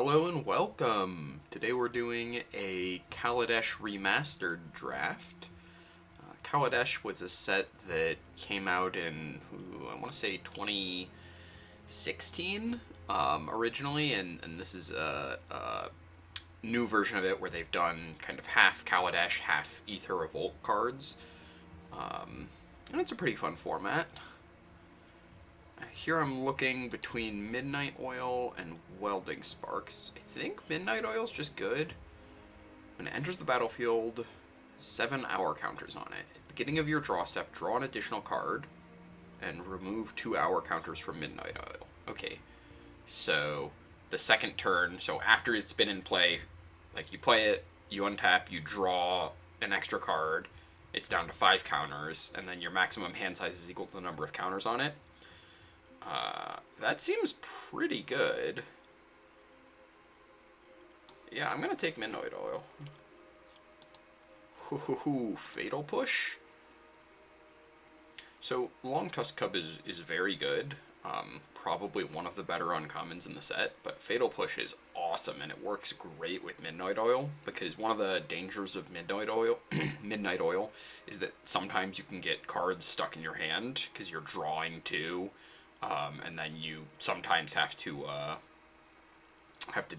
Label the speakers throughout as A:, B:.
A: Hello and welcome! Today we're doing a Kaladesh Remastered draft. Kaladesh was a set that came out in, I want to say 2016 originally, and this is a new version of it where they've done kind of half Kaladesh, half Aether Revolt cards. And it's a pretty fun format. Here I'm looking between Midnight Oil and Welding Sparks. I think Midnight Oil is just good. When it enters the battlefield, 7-hour counters on it. At the beginning of your draw step, draw an additional card and remove 2-hour counters from Midnight Oil. Okay, so the second turn, so after it's been in play, like you play it, you untap, you draw an extra card, it's down to 5 counters, and then your maximum hand size is equal to the number of counters on it. That seems pretty good. Yeah, I'm gonna take Midnight Oil. Fatal Push. So Long Tusk Cub is very good. Probably one of the better uncommons in the set, but Fatal Push is awesome and it works great with Midnight Oil because one of the dangers of Midnight Oil Midnight Oil is that sometimes you can get cards stuck in your hand because you're drawing two. And then you sometimes have to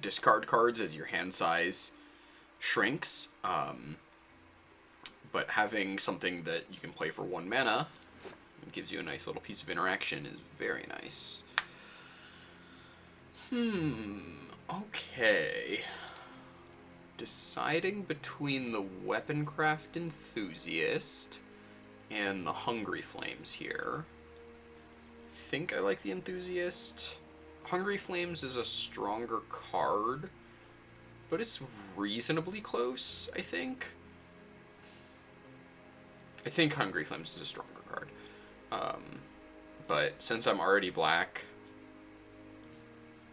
A: discard cards as your hand size shrinks. But having something that you can play for 1 mana and gives you a nice little piece of interaction is very nice. Okay. Deciding between the Weaponcraft Enthusiast and the Hungry Flames here. I think I like the Enthusiast. Hungry Flames is a stronger card, but it's reasonably close, I think. I think Hungry Flames is a stronger card. But since I'm already black,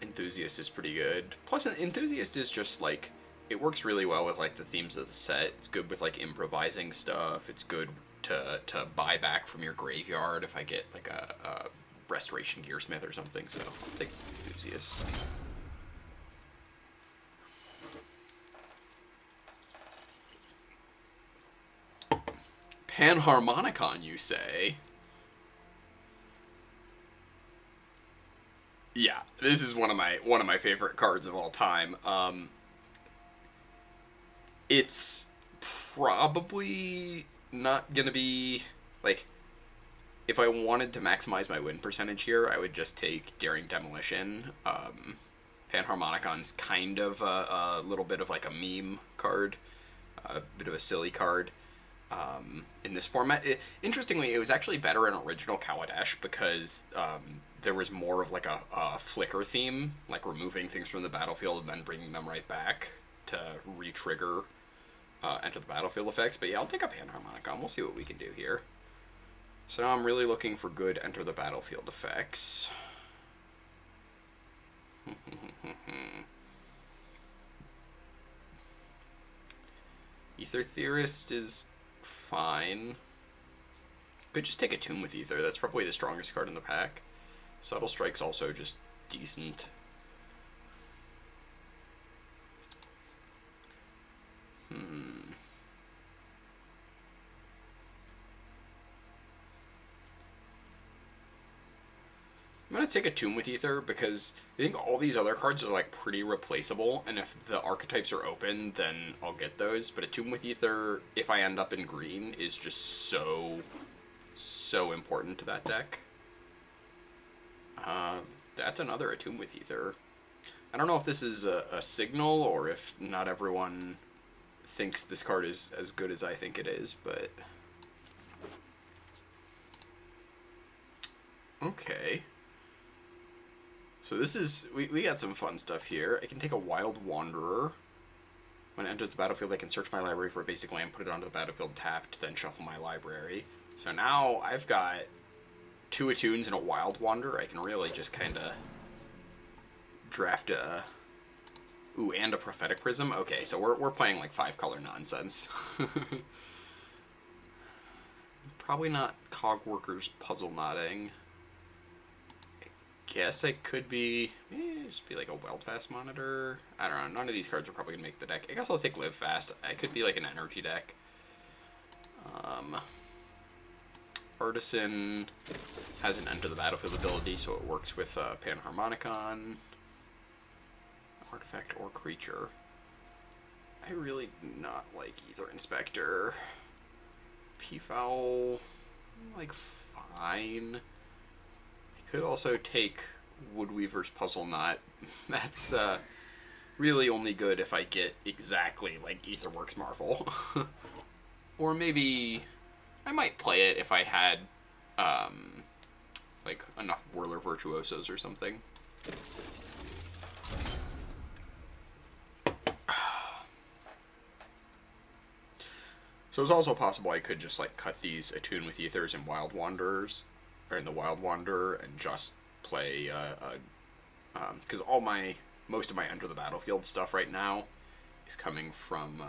A: Enthusiast is pretty good. Plus, Enthusiast is just like, it works really well with like the themes of the set. It's good with like improvising stuff. It's good to buy back from your graveyard if I get like a Restoration Gearsmith or something, so I'll take Enthusiast. Panharmonicon, you say? Yeah, this is one of my favorite cards of all time. It's probably not gonna be like, if I wanted to maximize my win percentage here, I would just take Daring Demolition. Panharmonicon's kind of a little bit of like a meme card, a bit of a silly card in this format. Interestingly, it was actually better in original Kaladesh because there was more of like a flicker theme, like removing things from the battlefield and then bringing them right back to re-trigger enter the battlefield effects. But yeah, I'll take a Panharmonicon. We'll see what we can do here. So now I'm really looking for good enter the battlefield effects. Aether Theorist is fine. Could just take a Tomb with Aether. That's probably the strongest card in the pack. Subtle Strike's also just decent. I'm going to take a Tomb with Aether because I think all these other cards are like pretty replaceable, and if the archetypes are open, then I'll get those. But a Tomb with Aether, if I end up in green, is just so important to that deck. That's another A Tomb with Aether. I don't know if this is a signal or if not everyone thinks this card is as good as I think it is, but okay. So this is, we got some fun stuff here. I can take a Wild Wanderer. When it enters the battlefield, I can search my library for a basic land, put it onto the battlefield tapped, then shuffle my library. So now I've got 2 Attunes and a Wild Wanderer. I can really just kind of draft a... Ooh, and a Prophetic Prism. Okay, so we're playing like 5-color nonsense. Probably not Cogworker's Puzzle Knotting. guess I could be just be like a Weld Fast Monitor. I don't know. None of these cards are probably gonna make the deck. I guess I'll take Live Fast. I could be like an energy deck. Artisan has an Enter the Battlefield ability, so it works with Panharmonicon, artifact or creature. I really do not like Ether Inspector. Peafowl, like, fine. I could also take Woodweaver's Puzzle Knot. That's really only good if I get exactly like Aetherworks Marvel. Or maybe I might play it if I had like enough Whirler Virtuosos or something. So it's also possible I could just like cut these Attune with Ethers and Wild Wanderers, or in the Wild Wanderer, and just play because most of my Enter the Battlefield stuff right now is coming from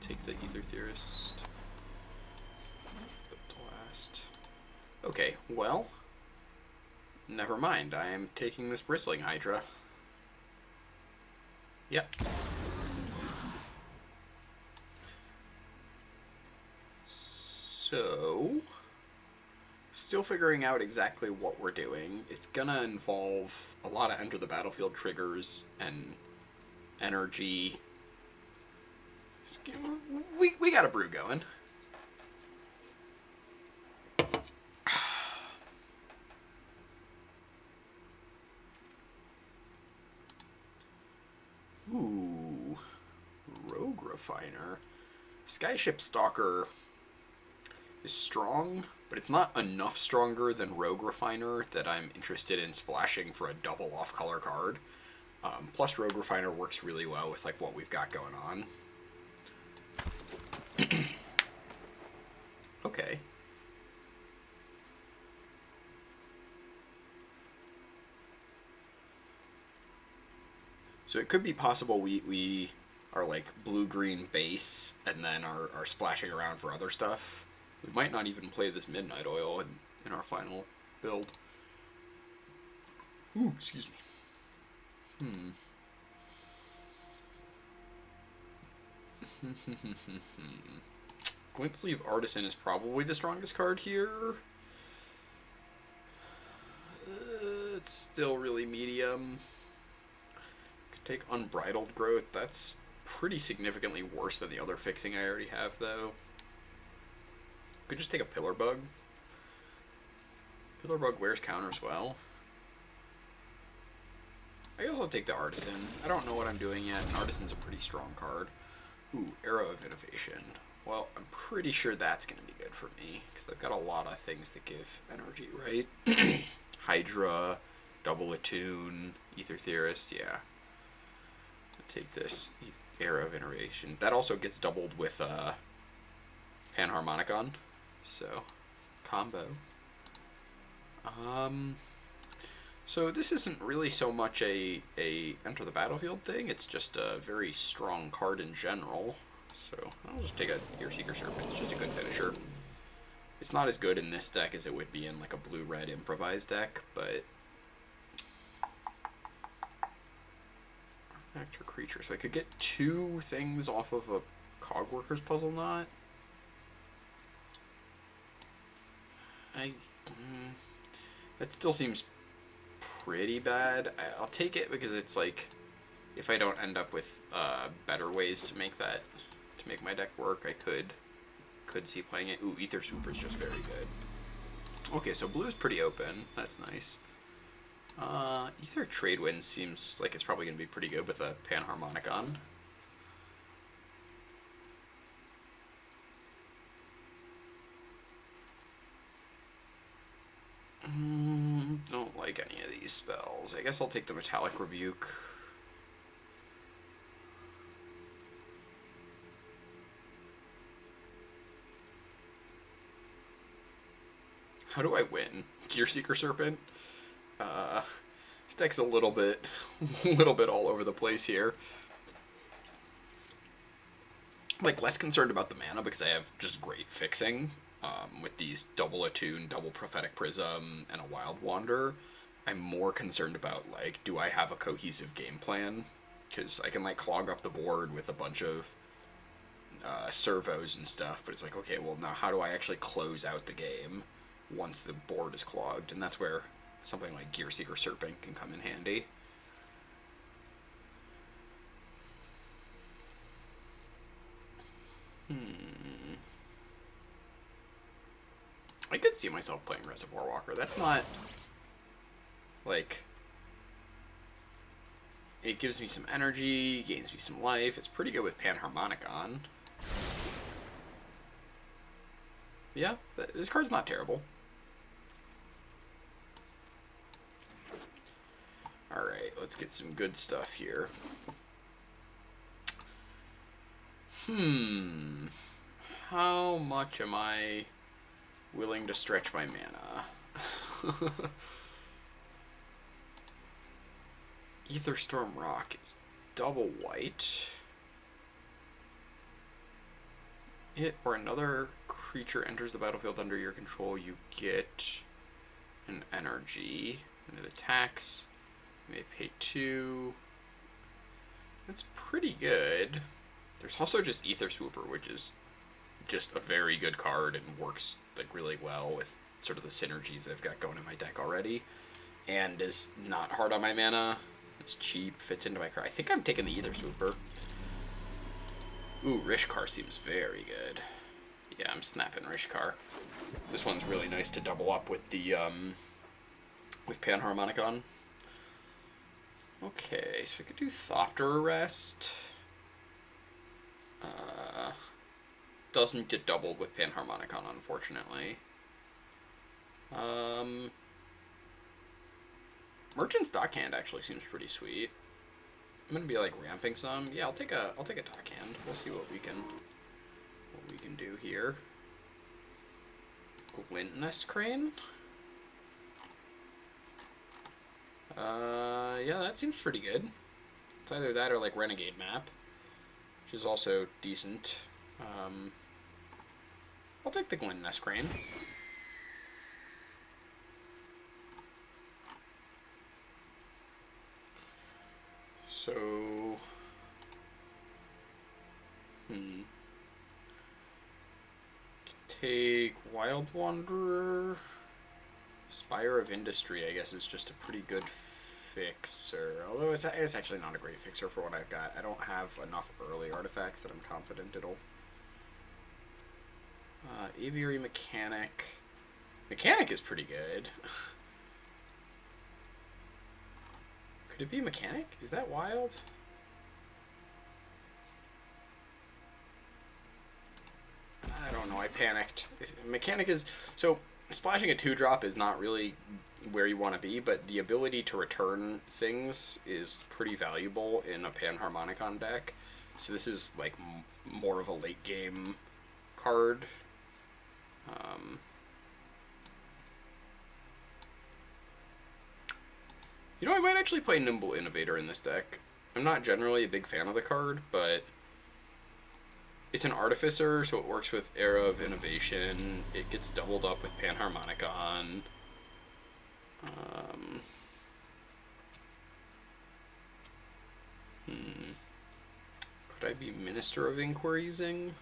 A: take the Ether Theorist. Blast. Okay, well, never mind. I am taking this Bristling Hydra. Yep. So, still figuring out exactly what we're doing. It's gonna involve a lot of Enter the Battlefield triggers and energy. We got a brew going. Ooh, Rogue Refiner. Skyship Stalker is strong, but it's not enough stronger than Rogue Refiner that I'm interested in splashing for a double off-color card. Plus, Rogue Refiner works really well with like what we've got going on. Okay. So it could be possible we are like blue-green base and then are splashing around for other stuff. We might not even play this Midnight Oil in our final build. Ooh, excuse me. Glintsleeve Artisan is probably the strongest card here. It's still really medium. Could take Unbridled Growth. That's pretty significantly worse than the other fixing I already have, though. Could just take a Pillar Bug. Pillar Bug wears counters well. I guess I'll take the Artisan. I don't know what I'm doing yet, and Artisan's a pretty strong card. Ooh, Arrow of Innovation. Well, I'm pretty sure that's going to be good for me, because I've got a lot of things that give energy, right? Hydra, Double Attune, Ether Theorist, yeah. I'll take this Arrow of Innovation. That also gets doubled with Panharmonicon, so combo. So this isn't really so much a Enter the Battlefield thing, it's just a very strong card in general. So I'll just take a Earseeker Serpent. It's just a good finisher. It's not as good in this deck as it would be in like a blue-red improvised deck, but actor creature. So I could get two things off of a Cogworker's Puzzle Knot. That still seems pretty bad. I'll take it because it's like, if I don't end up with better ways to make my deck work, I could see playing it. Ooh, Ether Super is just very good. Okay, so blue is pretty open. That's nice. Ether Tradewind seems like it's probably going to be pretty good with a Panharmonicon. Don't like any of these spells. I guess I'll take the Metallic Rebuke. How do I win? Gearseeker Serpent? This deck's a little bit all over the place here. I'm like less concerned about the mana because I have just great fixing. with these double attune, double prophetic prism, and a wild wander. I'm more concerned about, like, do I have a cohesive game plan? Because I can, like, clog up the board with a bunch of servos and stuff, but it's like, okay, well, now how do I actually close out the game once the board is clogged? And that's where something like Gearseeker Serpent can come in handy. I could see myself playing Reservoir Walker. That's not, like, it gives me some energy, gains me some life. It's pretty good with Panharmonicon. Yeah, this card's not terrible. Alright, let's get some good stuff here. How much am I willing to stretch my mana? Aetherstorm Rock is double white. It or another creature enters the battlefield under your control, you get an energy, and it attacks. You may pay 2. That's pretty good. There's also just Ether Swooper, which is just a very good card and works like really well with sort of the synergies I've got going in my deck already, and is not hard on my mana. It's cheap, fits into my card. I think I'm taking the Ether Swooper. Ooh, Rishkar seems very good. Yeah, I'm snapping Rishkar. This one's really nice to double up with the with Panharmonicon. Okay, so we could do Thopter Arrest. Doesn't get doubled with Panharmonicon, unfortunately. Merchant's Dockhand actually seems pretty sweet. I'm gonna be like ramping some. Yeah, I'll take a Dockhand. We'll see what we can do here. Glintness Crane. Yeah, that seems pretty good. It's either that or like Renegade Map, which is also decent. I'll take the Glintness Crane. So, take Wild Wanderer. Spire of Industry, I guess, is just a pretty good fixer. Although it's actually not a great fixer for what I've got. I don't have enough early artifacts that I'm confident it'll. Aviary Mechanic. Mechanic is pretty good. Could it be Mechanic? Is that wild? I don't know. I panicked. Mechanic is... So, splashing a 2-drop is not really where you want to be, but the ability to return things is pretty valuable in a Panharmonicon deck. So this is, like, more of a late-game card. You know, I might actually play Nimble Innovator in this deck. I'm not generally a big fan of the card, but it's an Artificer, so it works with Era of Innovation. It gets doubled up with Panharmonicon. Could I be Minister of Inquirising?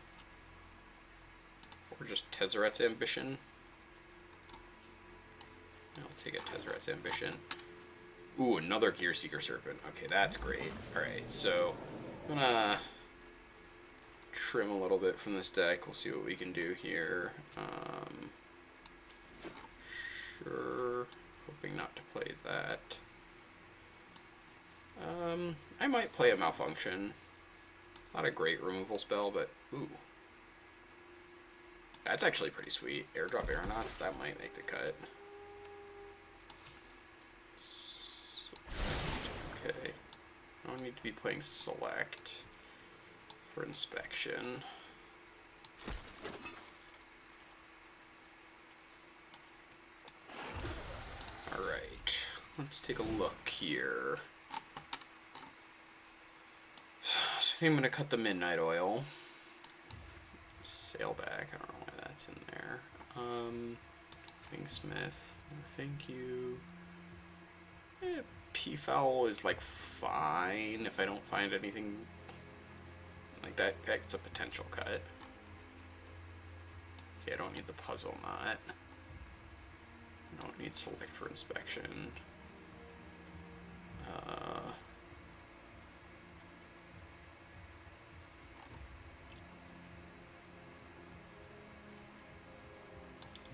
A: Or just Tezzeret's Ambition? I'll take a Tezzeret's Ambition. Ooh, another Gearseeker Serpent. Okay, that's great. Alright, so I'm gonna trim a little bit from this deck. We'll see what we can do here. Sure. Hoping not to play that. I might play a Malfunction. Not a great removal spell, but ooh. That's actually pretty sweet. Airdrop Aeronauts, that might make the cut. Okay. I don't need to be playing Select for inspection. Alright. Let's take a look here. So I think I'm going to cut the Midnight Oil. Sailback. I don't know why what's in there. Kingsmith, no thank you. Peafowl is like fine if I don't find anything like that. That's a potential cut. Okay, I don't need the puzzle knot. I don't need select for inspection.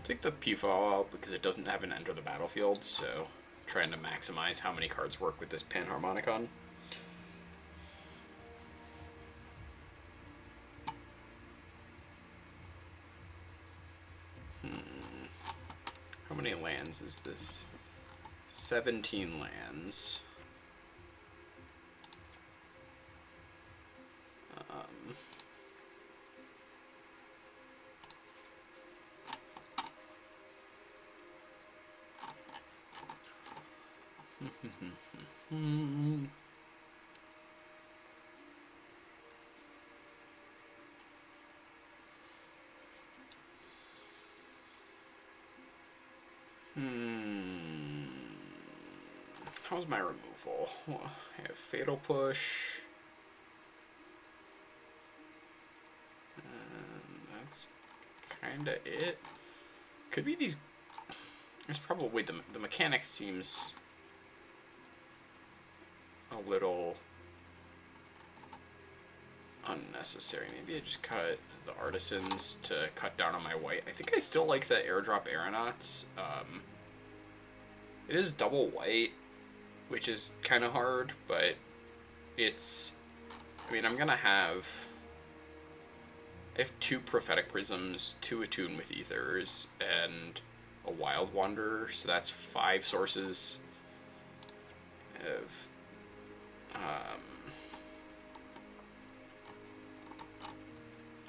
A: Take the peafowl out because it doesn't have an enter the battlefield, so trying to maximize how many cards work with this Panharmonicon. How many lands is this? 17 lands. How's my removal? Well, I have Fatal Push. That's kind of it. Could be these. It's probably the mechanic seems a little unnecessary. Maybe I just cut the Artisans to cut down on my white. I think I still like the airdrop aeronauts. It is double white, which is kind of hard, but it's. I mean, I'm gonna have. I have 2 Prophetic Prisms, 2 Attune with Ethers, and a Wild Wanderer, so that's 5 sources of.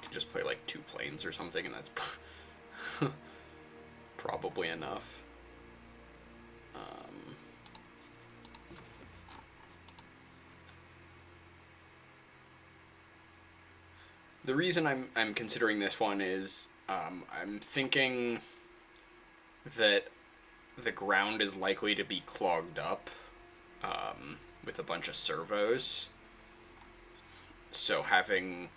A: Could just play like 2 planes or something, and that's probably enough. The reason I'm considering this one is I'm thinking that the ground is likely to be clogged up with a bunch of servos. So having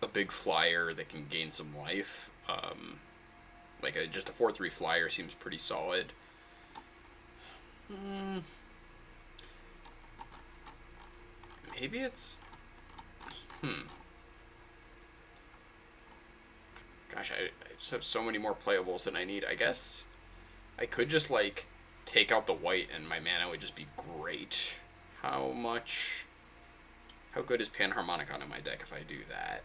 A: a big flyer that can gain some life, like just a 4/3 flyer seems pretty solid. Maybe it's. Gosh, I just have so many more playables than I need. I guess I could just, like, take out the white and my mana would just be great. How good is Panharmonicon in my deck if I do that?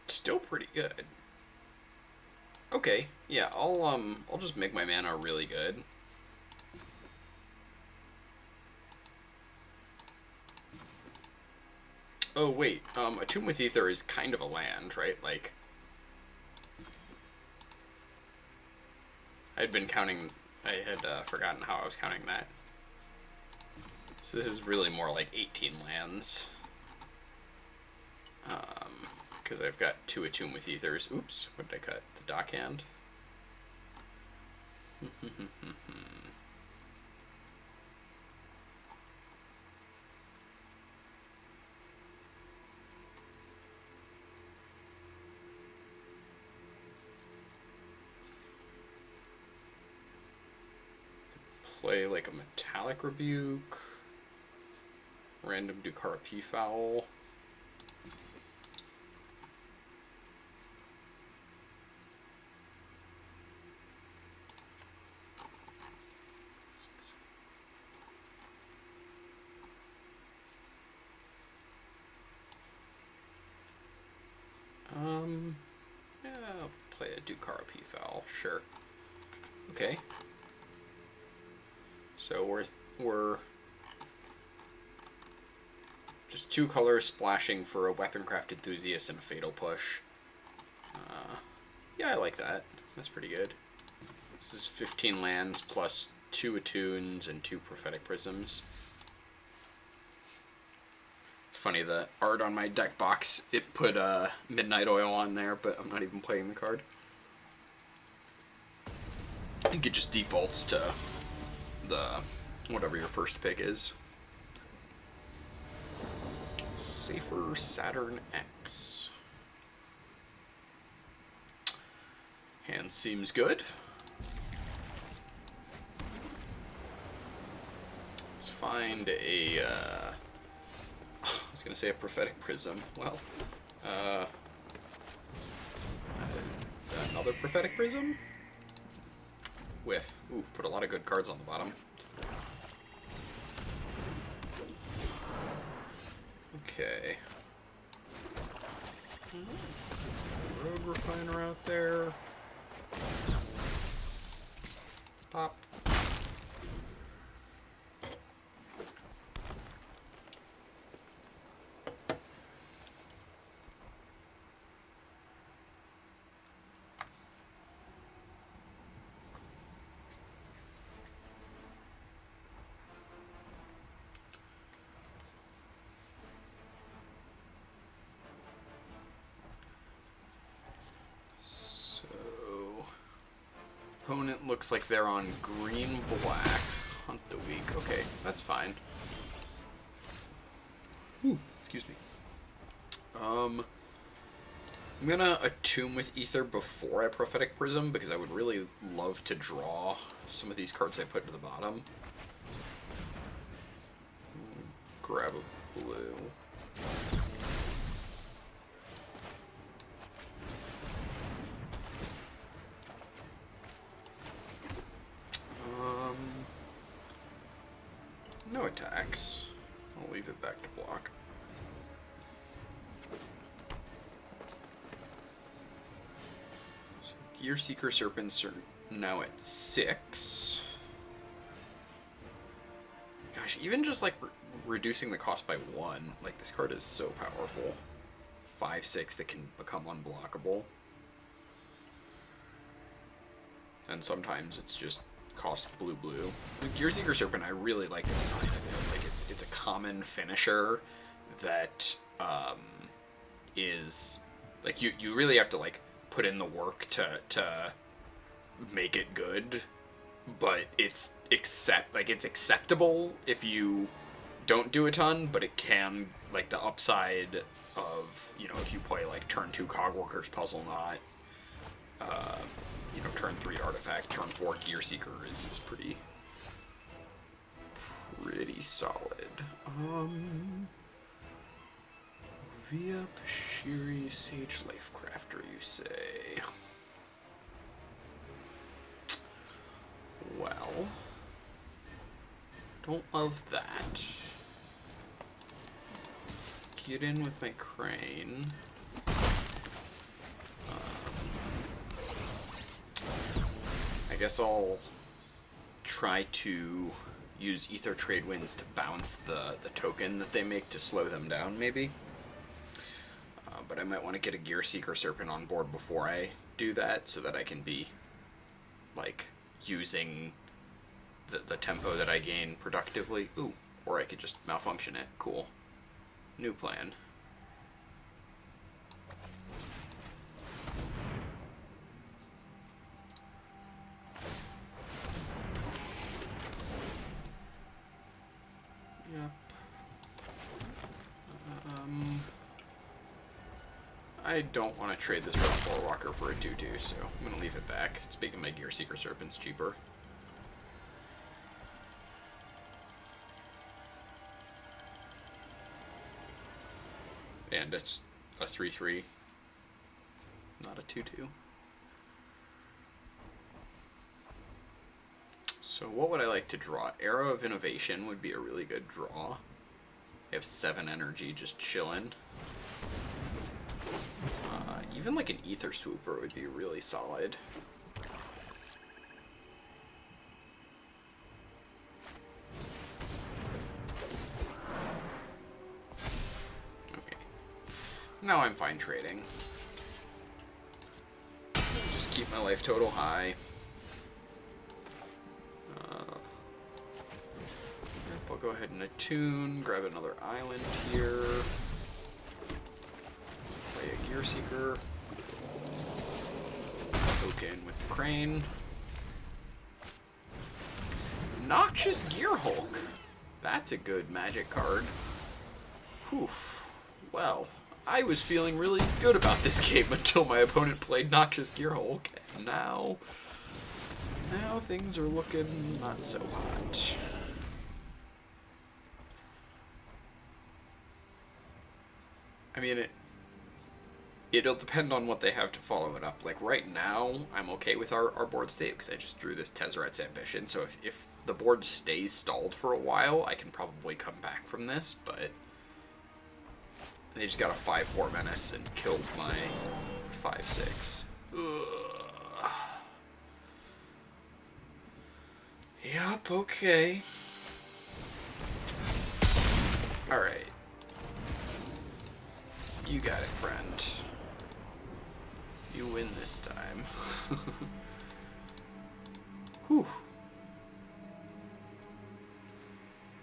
A: Still pretty good. Okay, yeah, I'll just make my mana really good. Oh, wait, Attune with Ether is kind of a land, right? Like, I had forgotten how I was counting that. So this is really more like 18 lands. Because I've got 2 Attune with Ethers. Oops, what did I cut? The Dockhand. Play like a Metallic Rebuke, random Dukara Peafowl. Yeah, I'll play a Dukara Peafowl, sure. Okay. So we're just 2 colors splashing for a Weaponcraft Enthusiast and a Fatal Push. Yeah, I like that. That's pretty good. This is 15 lands plus 2 Attunes and 2 Prophetic Prisms. It's funny, the art on my deck box, it put Midnight Oil on there, but I'm not even playing the card. I think it just defaults to the whatever your first pick is. Safer Saturn X. Hand seems good. Let's find a, I was going to say a Prophetic Prism. Well, another Prophetic Prism? With, ooh, put a lot of good cards on the bottom. Okay. Rogue Refiner out there. Pop. Opponent looks like they're on green-black. Hunt the weak. Okay, that's fine. Ooh, excuse me. I'm gonna attune with Ether before I Prophetic Prism because I would really love to draw some of these cards I put to the bottom. Grab a blue. No attacks. I'll leave it back to block. So Gear Seeker Serpents are now at 6. Gosh, even just like reducing the cost by 1, like this card is so powerful. 5/6 that can become unblockable. And sometimes it's just cost blue. With Gear Seeker Serpent, I really like the design of it. Like it's a common finisher that is like you really have to like put in the work to make it good, but it's acceptable if you don't do a ton, but it can, like, the upside of, you know, if you play like turn 2 Cogworker's Puzzle Knot, you know, turn 3 Artifact, turn 4 Gear Seeker is pretty solid. Via Pashiri Sage Lifecrafter, you say? Well, don't love that. Get in with my Crane. I guess I'll try to use Ether Trade Winds to bounce the token that they make to slow them down, maybe. But I might want to get a Gear Seeker Serpent on board before I do that, so that I can be, like, using the tempo that I gain productively. Ooh, or I could just malfunction it. Cool. New plan. Yep. I don't want to trade this Red Floorwalker for a 2/2, so I'm going to leave it back. It's making my Gear Seeker Serpents cheaper. And it's a 3/3, not a 2/2. So what would I like to draw? Arrow of Innovation would be a really good draw. I have 7 energy just chilling. Even like an Ether Swooper would be really solid. Okay. Now I'm fine trading. Just keep my life total high. I'll go ahead and attune, grab another island here. Play a Gear Seeker. Poke in with the Crane. Noxious Gear Hulk. That's a good magic card. Whew. Well, I was feeling really good about this game until my opponent played Noxious Gear Hulk, and now things are looking not so hot. I mean, it'll depend on what they have to follow it up. Like, right now, I'm okay with our board state, because I just drew this Tezzeret's Ambition, so if the board stays stalled for a while, I can probably come back from this, but they just got a 5/4 menace and killed my 5/6. Ugh. Yup, okay. Alright. You got it, friend. You win this time. Whew.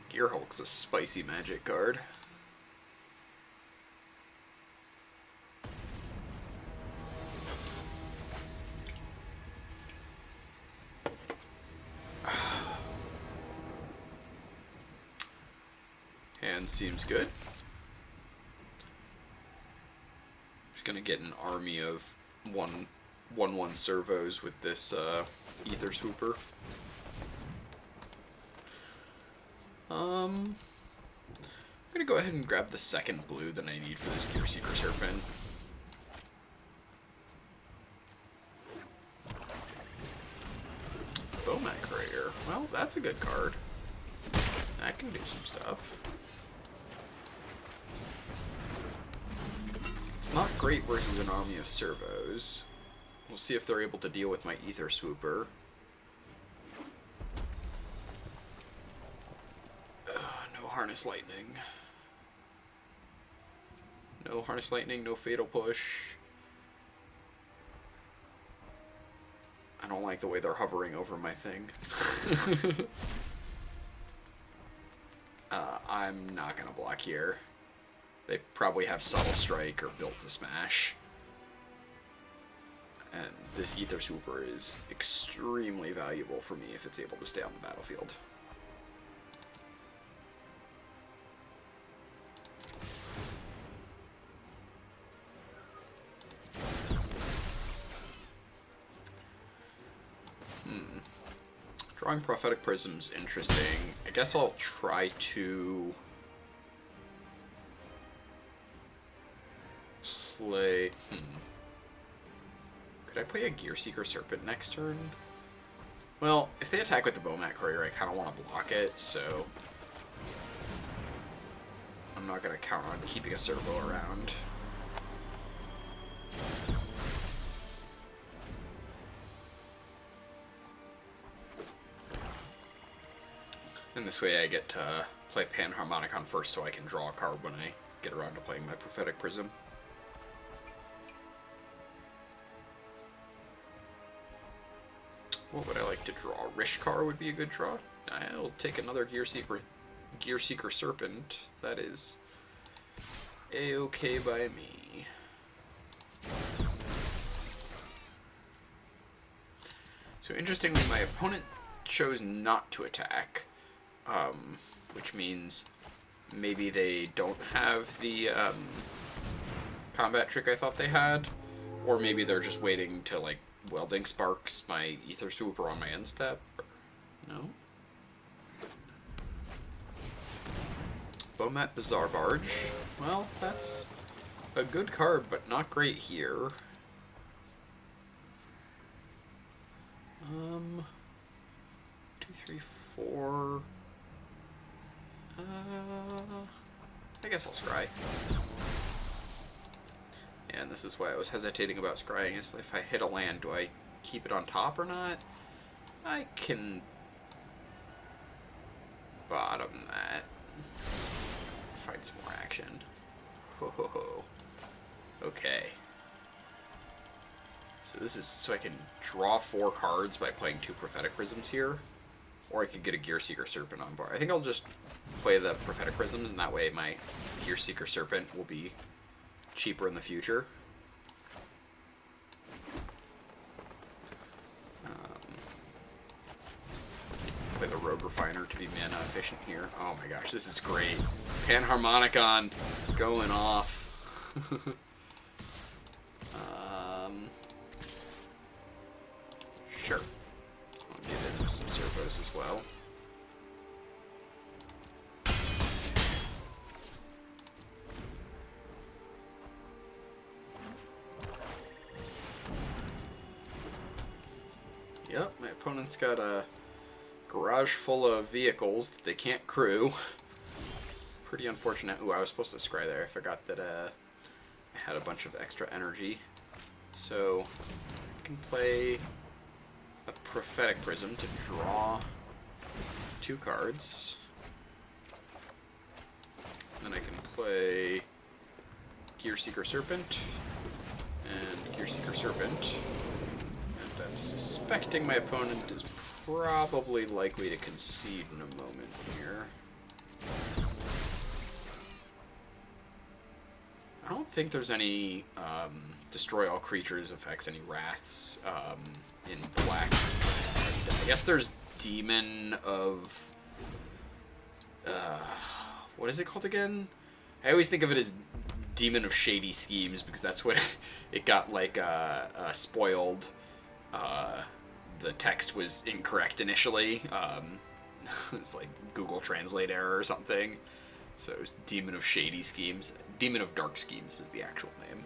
A: Gear Hulk's a spicy magic card. Hand seems good. Just gonna get an army of 1/1 servos with this Ether Swooper. I'm gonna go ahead and grab the second blue that I need for this Gear Seeker Serpent. Bowmat Courier. Well, that's a good card. That can do some stuff. It's not great versus an army of servos. We'll see if they're able to deal with my Ether Swooper. No Harness Lightning. No Harness Lightning, no Fatal Push. I don't like the way they're hovering over my thing. I'm not gonna block here. They probably have Subtle Strike or Built to Smash. And this Ether Swooper is extremely valuable for me if it's able to stay on the battlefield. Drawing Prophetic Prism's interesting. I guess I'll try to play... Could I play a Gear Seeker Serpent next turn? Well, if they attack with the Bowmat Courier, I kind of want to block it, so I'm not going to count on keeping a servo around. And this way I get to play Panharmonicon first so I can draw a card when I get around to playing my Prophetic Prism. What would I like to draw? Rishkar would be a good draw. I'll take another Gear Seeker Serpent. That is A-okay by me. So interestingly, my opponent chose not to attack. Which means maybe they don't have the combat trick I thought they had, or maybe they're just waiting to like Welding Sparks my Ether Swooper on my end step. No. Bowmat Bazaar Barge. Well, that's a good card, but not great here. 2, 3, 4. I guess I'll scry. And this is why I was hesitating about scrying, is if I hit a land, do I keep it on top or not? I can bottom that. Find some more action. Ho ho ho. Okay. So this is so I can draw 4 cards by playing 2 Prophetic Prisms here. Or I could get a Gear Seeker Serpent on board. I think I'll just play the Prophetic Prisms, and that way my Gear Seeker Serpent will be cheaper in the future. Play the Rogue Refiner to be mana efficient here. Oh my gosh, this is great. Panharmonicon going off. Sure. I'll get in some servos as well. Yep, my opponent's got a garage full of vehicles that they can't crew. It's pretty unfortunate. Ooh, I was supposed to scry there. I forgot that I had a bunch of extra energy. So I can play a Prophetic Prism to draw 2 cards. Then I can play Gear Seeker Serpent and Gear Seeker Serpent. And I'm suspecting my opponent is probably likely to concede in a moment here. I don't think there's any destroy all creatures affects any wraths in black. I guess there's Demon of... what is it called again? I always think of it as Demon of Shady Schemes because that's what it got like spoiled. The text was incorrect initially. It's like Google Translate error or something. So it was Demon of Shady Schemes. Demon of Dark Schemes is the actual name.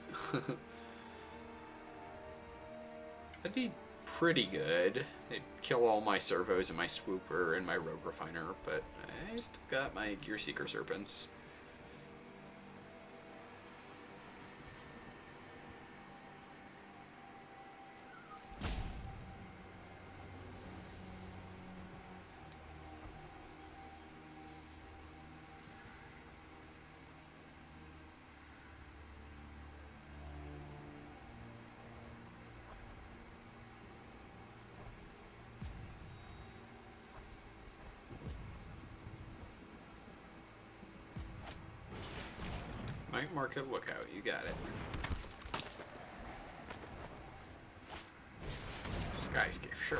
A: That'd be pretty good. It'd kill all my servos and my swooper and my rogue refiner, but I still got my Gear Seeker Serpents. Night Market Lookout, you got it. Skyscape, sure.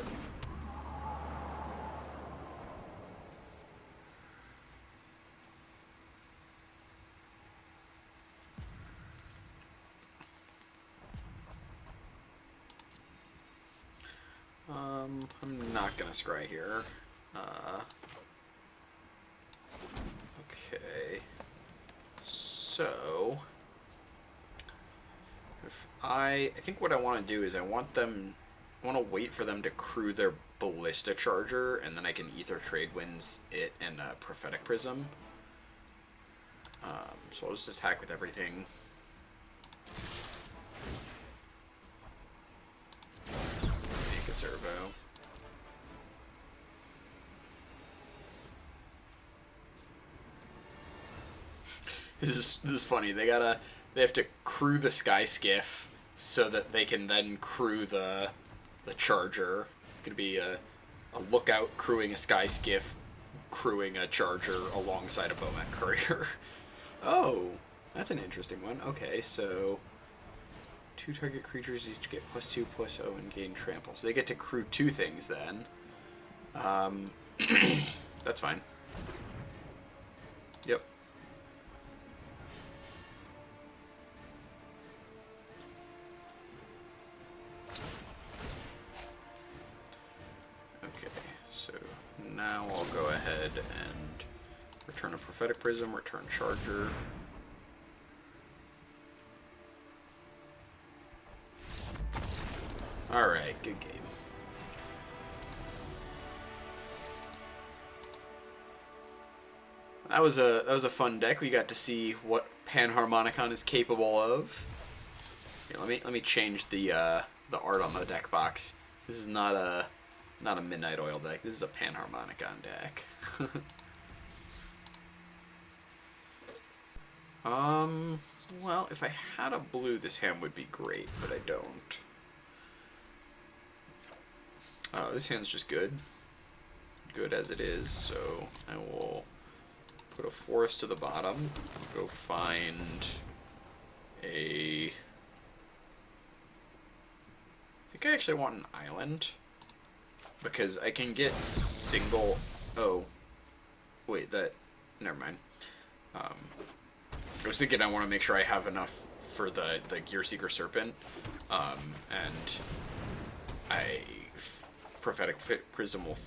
A: I'm not gonna scry here. Okay. So, if I think what I want to do is I want to wait for them to crew their Ballista Charger, and then I can Ether Trade Winds it and Prophetic Prism. So I'll just attack with everything. Make a servo. This is funny. They have to crew the Sky Skiff so that they can then crew the Charger. It's gonna be a lookout crewing a Sky Skiff, crewing a Charger alongside a Bomat Courier. Oh, that's an interesting one. Okay, so 2 target creatures each get +2/+0 and gain trample. So they get to crew 2 things then. That's fine. Yep. Okay, so now I'll go ahead and return a Prophetic Prism, return Charger. Alright, good game. That was a fun deck. We got to see what Panharmonicon is capable of. Here, let me change the art on the deck box. This is not a Midnight Oil deck. This is a Panharmonicon deck. Well, if I had a blue, this hand would be great, but I don't. Oh, this hand's just good. good as it is, so I will put a forest to the bottom. Go find a... I think I actually want an island, because I can get single... Oh, wait, that... Never mind. I was thinking I want to make sure I have enough for the Gearseeker Serpent, and Prophetic Prism will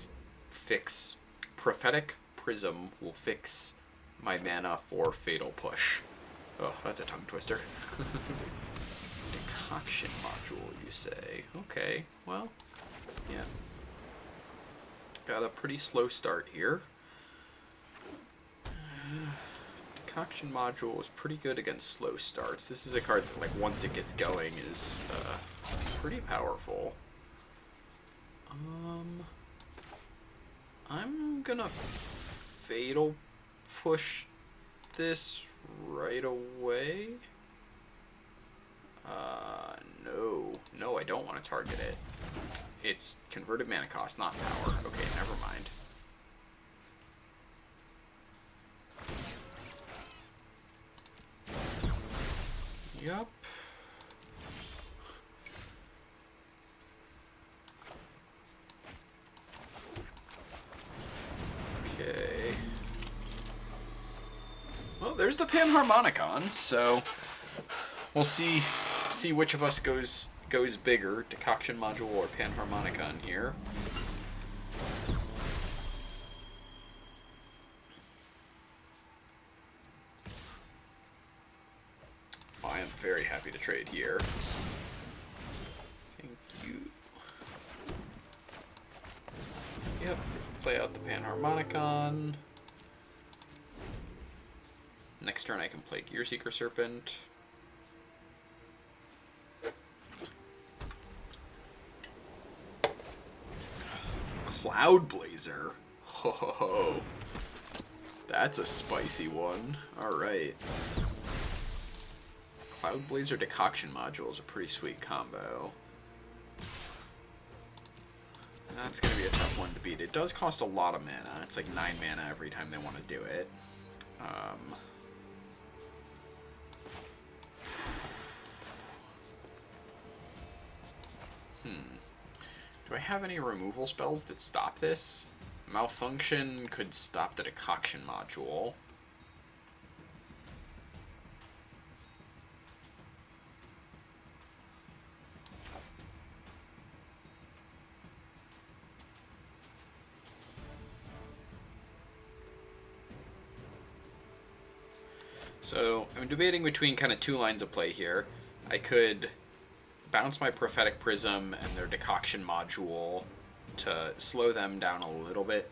A: fix... Prophetic Prism will fix my mana for Fatal Push. Oh, that's a tongue twister. Decoction module, you say? Okay, well, yeah. Got a pretty slow start here. Decoction module is pretty good against slow starts. This is a card that, like, once it gets going is pretty powerful. I'm gonna Fatal Push this right away. No, I don't want to target it. It's converted mana cost, not power. Okay, never mind. Yup. Okay. Well, there's the Panharmonicon, so we'll see which of us goes bigger, Decoction module or Panharmonicon here. I am very happy to trade here. Thank you. Yep, play out the Panharmonicon. Next turn I can play Gearseeker Serpent. Cloud Blazer. Ho ho ho. That's a spicy one. Alright. Cloud Blazer Decoction module is a pretty sweet combo. That's going to be a tough one to beat. It does cost a lot of mana. It's like 9 mana every time they want to do it. Do I have any removal spells that stop this? Malfunction could stop the Decoction module. So I'm debating between kind of two lines of play here. I could bounce my Prophetic Prism and their Decoction module to slow them down a little bit.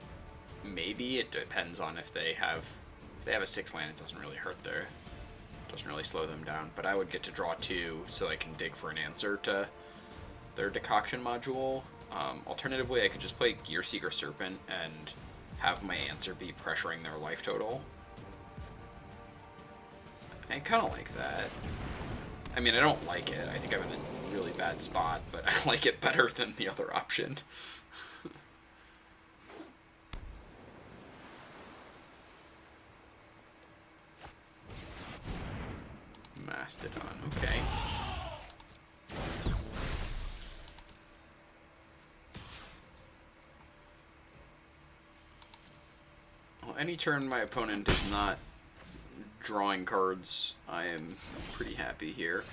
A: Maybe it depends on if they have a 6-land. It doesn't really hurt doesn't really slow them down. But I would get to draw 2, so I can dig for an answer to their Decoction module. Alternatively, I could just play Gearseeker Serpent and have my answer be pressuring their life total. I kind of like that. I mean, I don't like it. I think I'm in a really bad spot, but I like it better than the other option. Mastodon, okay. Well, any turn my opponent is not drawing cards, I am pretty happy here.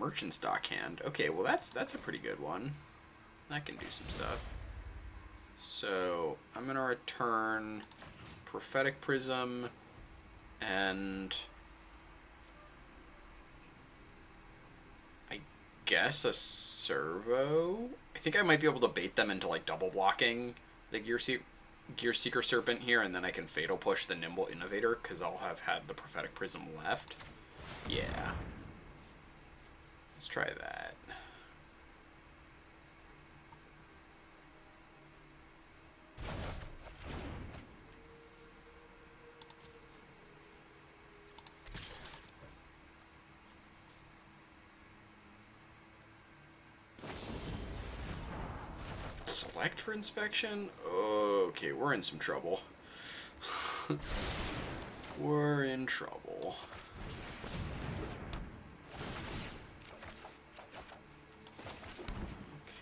A: Merchant's Dockhand. Okay, well that's a pretty good one. That can do some stuff. So I'm gonna return Prophetic Prism and I guess a Servo. I think I might be able to bait them into like double blocking the Gearseeker Serpent here, and then I can Fatal Push the Nimble Innovator because I'll have had the Prophetic Prism left. Yeah. Let's try that. Select for inspection? Okay, we're in some trouble. We're in trouble.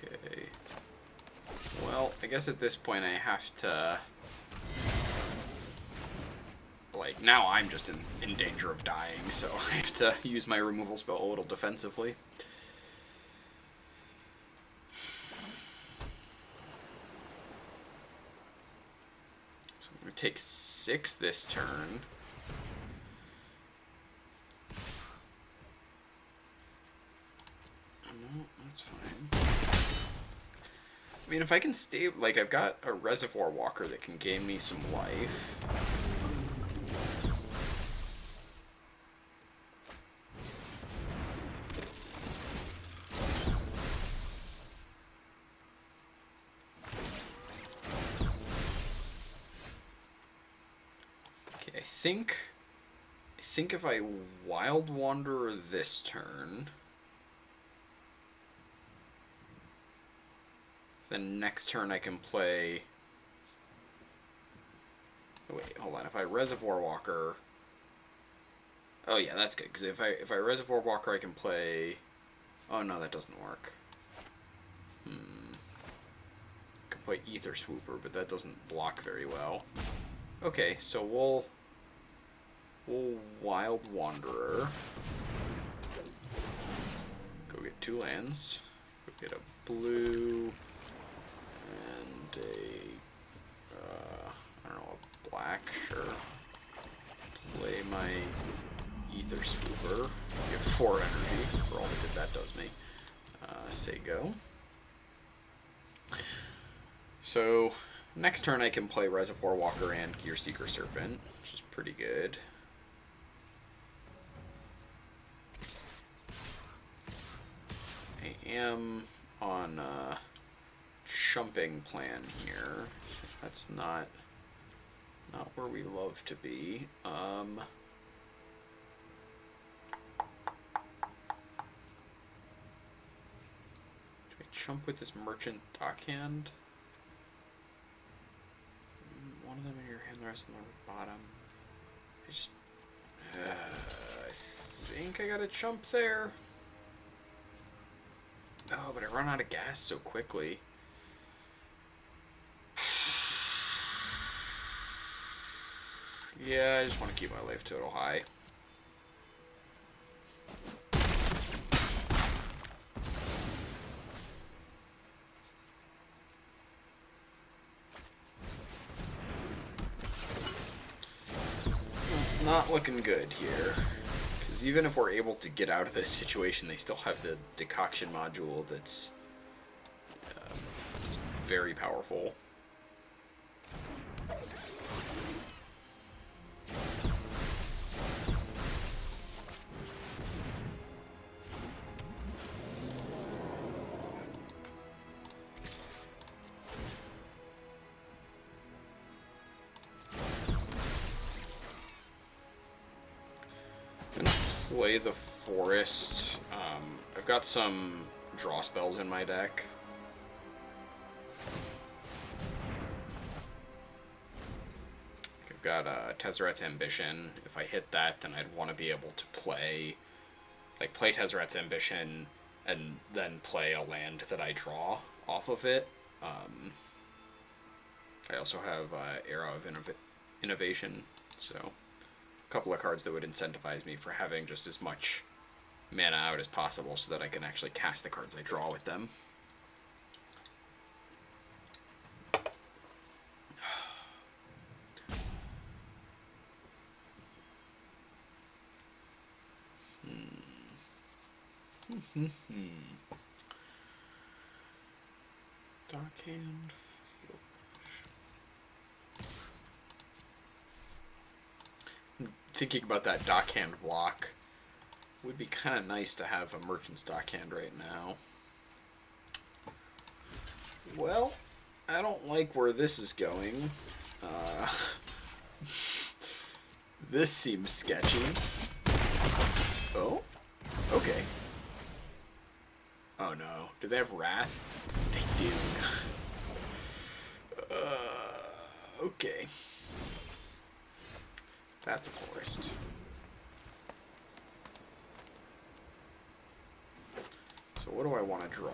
A: Okay. Well, I guess at this point I have to... Like, now I'm just in danger of dying, so I have to use my removal spell a little defensively. So I'm going to take 6 this turn. No, that's fine. I mean, if I can stay... Like, I've got a Reservoir Walker that can gain me some life. Okay, I think if I Wild Wanderer this turn... Then next turn I can play... Oh, wait, hold on. If I Reservoir Walker... Oh yeah, that's good, because if I Reservoir Walker I can play... Oh no, that doesn't work. I can play Ether Swooper, but that doesn't block very well. Okay, so we'll Wild Wanderer. Go get 2 lands. Go get a blue... And a, I don't know, a black, sure. Play my Ether Swooper. Get 4 energy for all the good that does me. Say go. So, next turn I can play Reservoir Walker and Gear Seeker Serpent, which is pretty good. I am on chumping plan here. That's not where we love to be. Do I chump with this Merchant Dockhand? One of them in your hand, the rest of them on the bottom. I think I got a chump there. Oh, but I run out of gas so quickly. Yeah, I just want to keep my life total high. It's not looking good here. Because even if we're able to get out of this situation, they still have the decoction module that's very powerful. Play the forest. I've got some draw spells in my deck. I've got Tezzeret's Ambition. If I hit that, then I'd want to be able to play Tezzeret's Ambition and then play a land that I draw off of it. I also have Era of Innovation, so couple of cards that would incentivize me for having just as much mana out as possible so that I can actually cast the cards I draw with them. Darkhand. Thinking about that Dockhand block. Would be kind of nice to have a Merchant's Dockhand right now. Well, I don't like where this is going. This seems sketchy. Oh? Okay. Oh no. Do they have Wrath? They do. That's a forest. So what do I want to draw?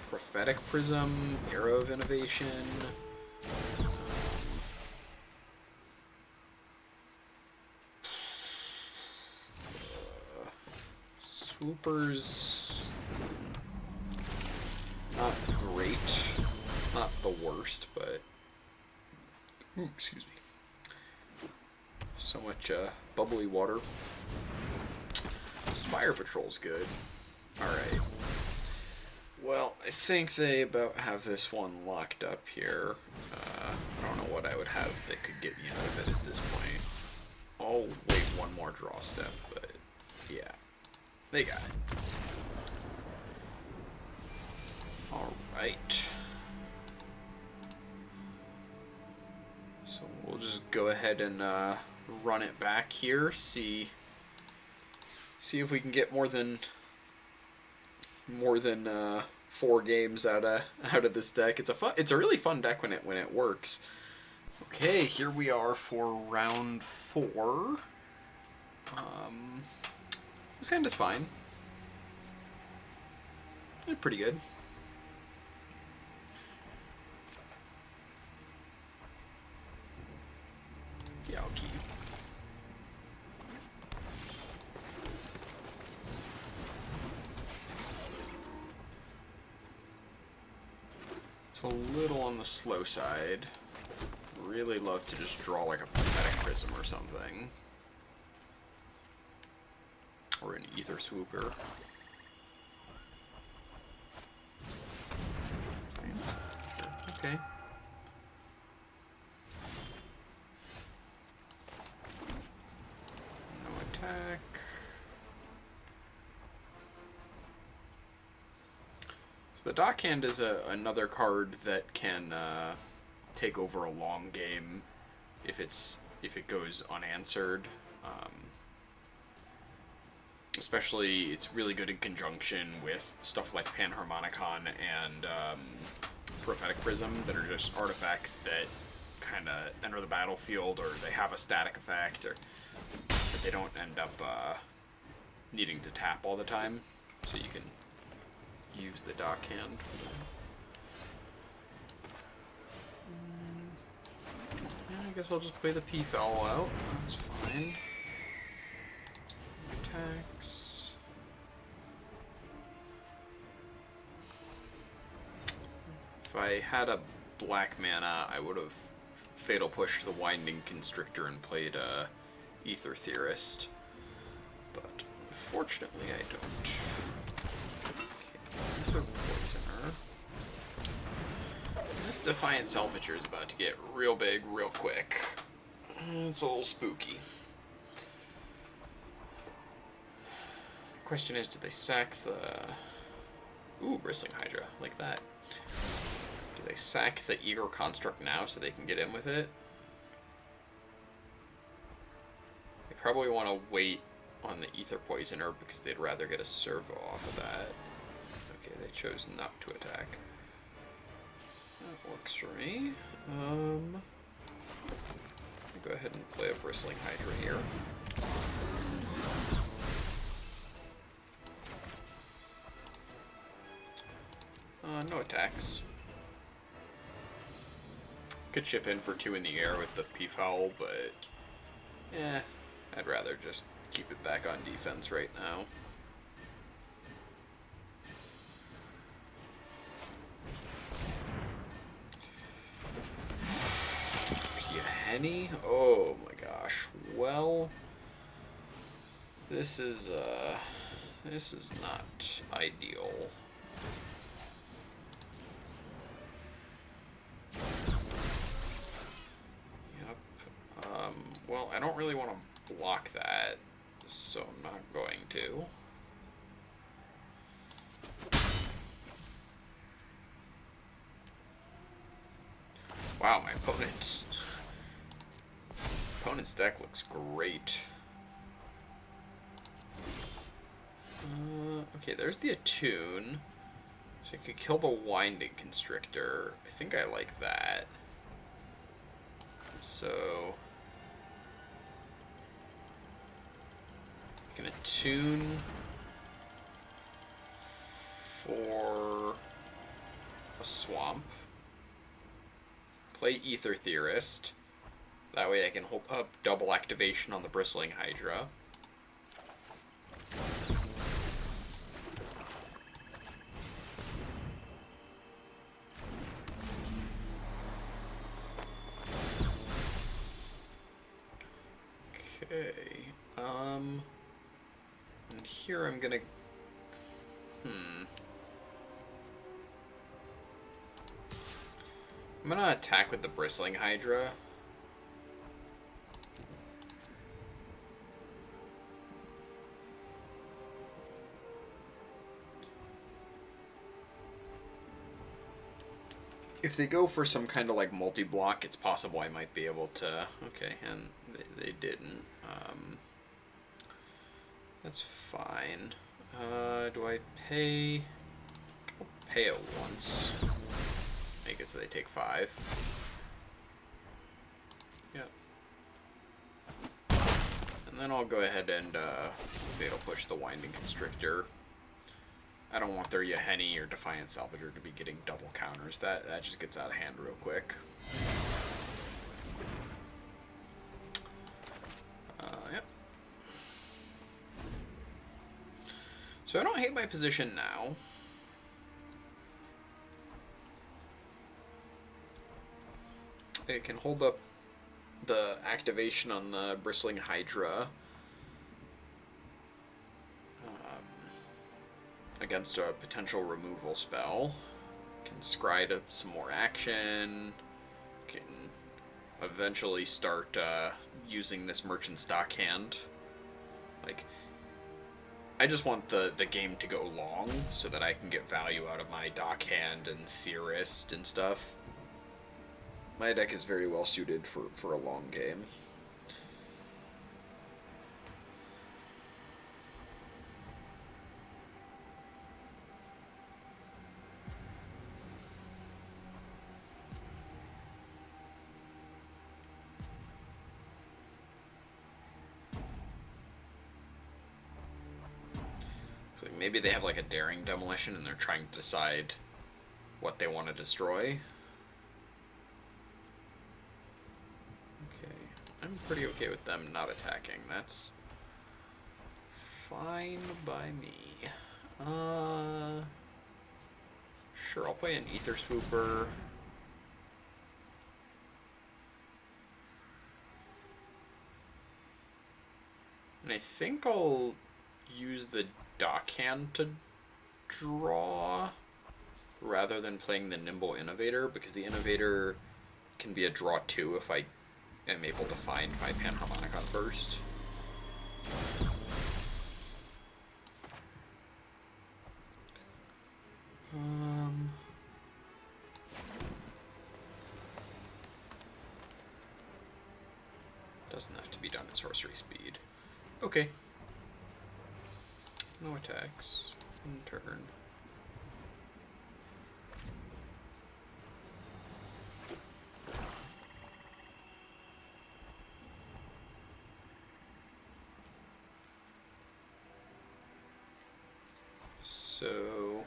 A: Prophetic Prism, Arrow of Innovation. Swoopers. Not great. It's not the worst, but... Ooh, excuse me. So much bubbly water. Spire Patrol's good. Alright. Well, I think they about have this one locked up here. I don't know what I would have that could get me out of it at this point. I'll wait one more draw step, but yeah. They got it. Alright. So we'll just go ahead and run it back here, see if we can get more than 4 games out of this deck. It's a really fun deck when it works. Okay, here we are for round 4. This hand is fine. It's pretty good. Yeah, I'll keep. It's a little on the slow side. Really love to just draw like a Prophetic Prism or something. Or an Ether Swooper. Okay. No attack. So the Dockhand is another card that can take over a long game if it goes unanswered. Especially, it's really good in conjunction with stuff like Panharmonicon and Prophetic Prism that are just artifacts that kind of enter the battlefield, or they have a static effect, or but they don't end up needing to tap all the time, so you can use the Dockhand. Yeah, I guess I'll just play the P-Foul out. That's fine. Attacks. If I had a black mana, I would have Fatal Pushed the Winding Constrictor and played Ether Theorist. But unfortunately, I don't. Okay, Ether Poisoner. This Defiant Salvager is about to get real big real quick. It's a little spooky. Question is, do they sack the... Ooh, Bristling Hydra, like that. Do they sack the Eager Construct now so they can get in with it? They probably want to wait on the Ether Poisoner because they'd rather get a servo off of that. Okay, they chose not to attack. That works for me. I'll go ahead and play a Bristling Hydra here. No attacks. Could chip in for 2 in the air with the P-Foul, but I'd rather just keep it back on defense right now. Henny? Oh my gosh. Well, this is not ideal. Well, I don't really want to block that, so I'm not going to. Wow, my opponent's deck looks great. Okay, there's the Attune. So you could kill the Winding Constrictor. I think I like that. So... Gonna tune for a swamp. Play Ether Theorist. That way I can hold up double activation on the Bristling Hydra. Okay. And here I'm gonna... I'm gonna attack with the Bristling Hydra. If they go for some kind of like multi-block, it's possible I might be able to... Okay, and they didn't. That's fine. Do I pay... I'll pay it once. Make it so they take 5. Yep. And then I'll go ahead and Fatal Push the Winding Constrictor. I don't want their Yaheni or Defiant Salvager to be getting double counters. That just gets out of hand real quick. Yep. So I don't hate my position now. It can hold up the activation on the Bristling Hydra against a potential removal spell. Can scry to some more action. Can eventually start using this Merchant Stockhand. Like, I just want the game to go long so that I can get value out of my Dockhand and Theorist and stuff. My deck is very well suited for a long game. So maybe they have like a Daring Demolition and they're trying to decide what they want to destroy. I'm pretty okay with them not attacking. That's fine by me. Sure, I'll play an Ether Swooper. And I think I'll use the Dockhand to draw rather than playing the Nimble Innovator, because the Innovator can be a draw 2 if I am able to find my Panharmonicon first. Doesn't have to be done at sorcery speed. Okay. No attacks. In turn. So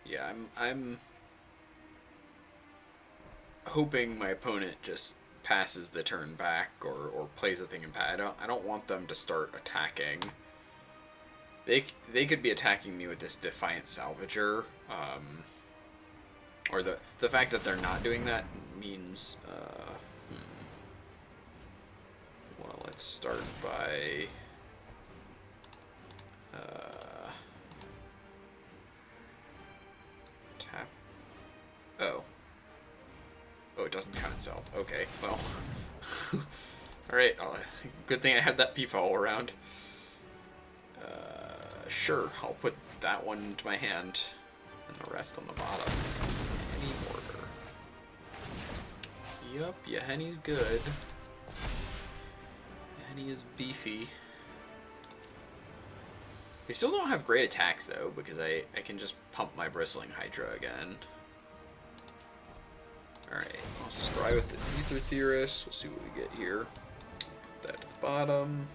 A: yeah, I'm hoping my opponent just passes the turn back or plays a thing in pad. I don't want them to start attacking. They could be attacking me with this Defiant Salvager, or the fact that they're not doing that means. Well, let's start by. Tap. Oh. Oh, it doesn't count itself. Okay, well. Alright, good thing I had that Peephole around. Sure, I'll put that one into my hand, and the rest on the bottom. Any order. Yup, Yaheni's good. Yaheni is beefy. They still don't have great attacks, though, because I can just pump my Bristling Hydra again. Alright, I'll scry with the Ether Theorist. We'll see what we get here. that at the bottom.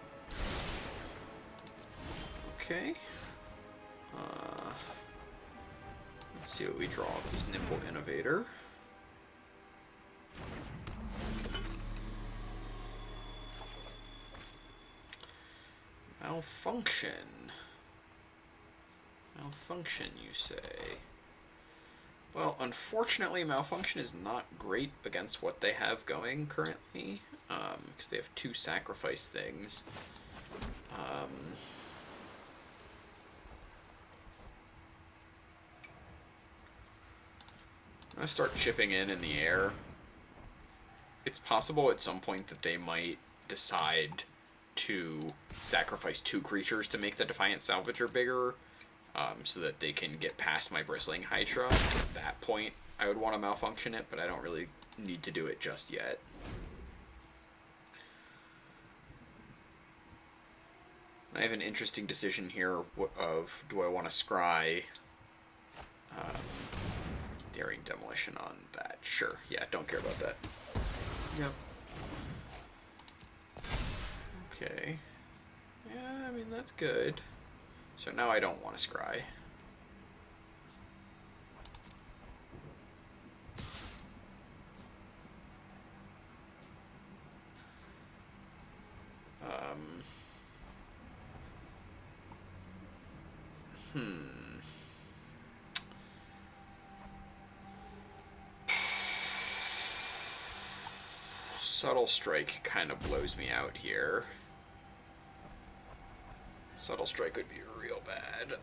A: Okay. Let's see what we draw with this Nimble Innovator. Malfunction. Malfunction, you say? Well, unfortunately, Malfunction is not great against what they have going currently, because they have 2 sacrifice things. I'm going to start chipping in the air. It's possible at some point that they might decide to sacrifice 2 creatures to make the Defiant Salvager bigger, so that they can get past my Bristling Hydra. At that point, I would want to Malfunction it, but I don't really need to do it just yet. I have an interesting decision here of, do I want to scry Daring Demolition on that? Sure, yeah, don't care about that. Yep. Okay. Yeah, I mean, that's good. So now I don't want to scry. Subtle Strike kind of blows me out here. Subtle Strike would be real bad.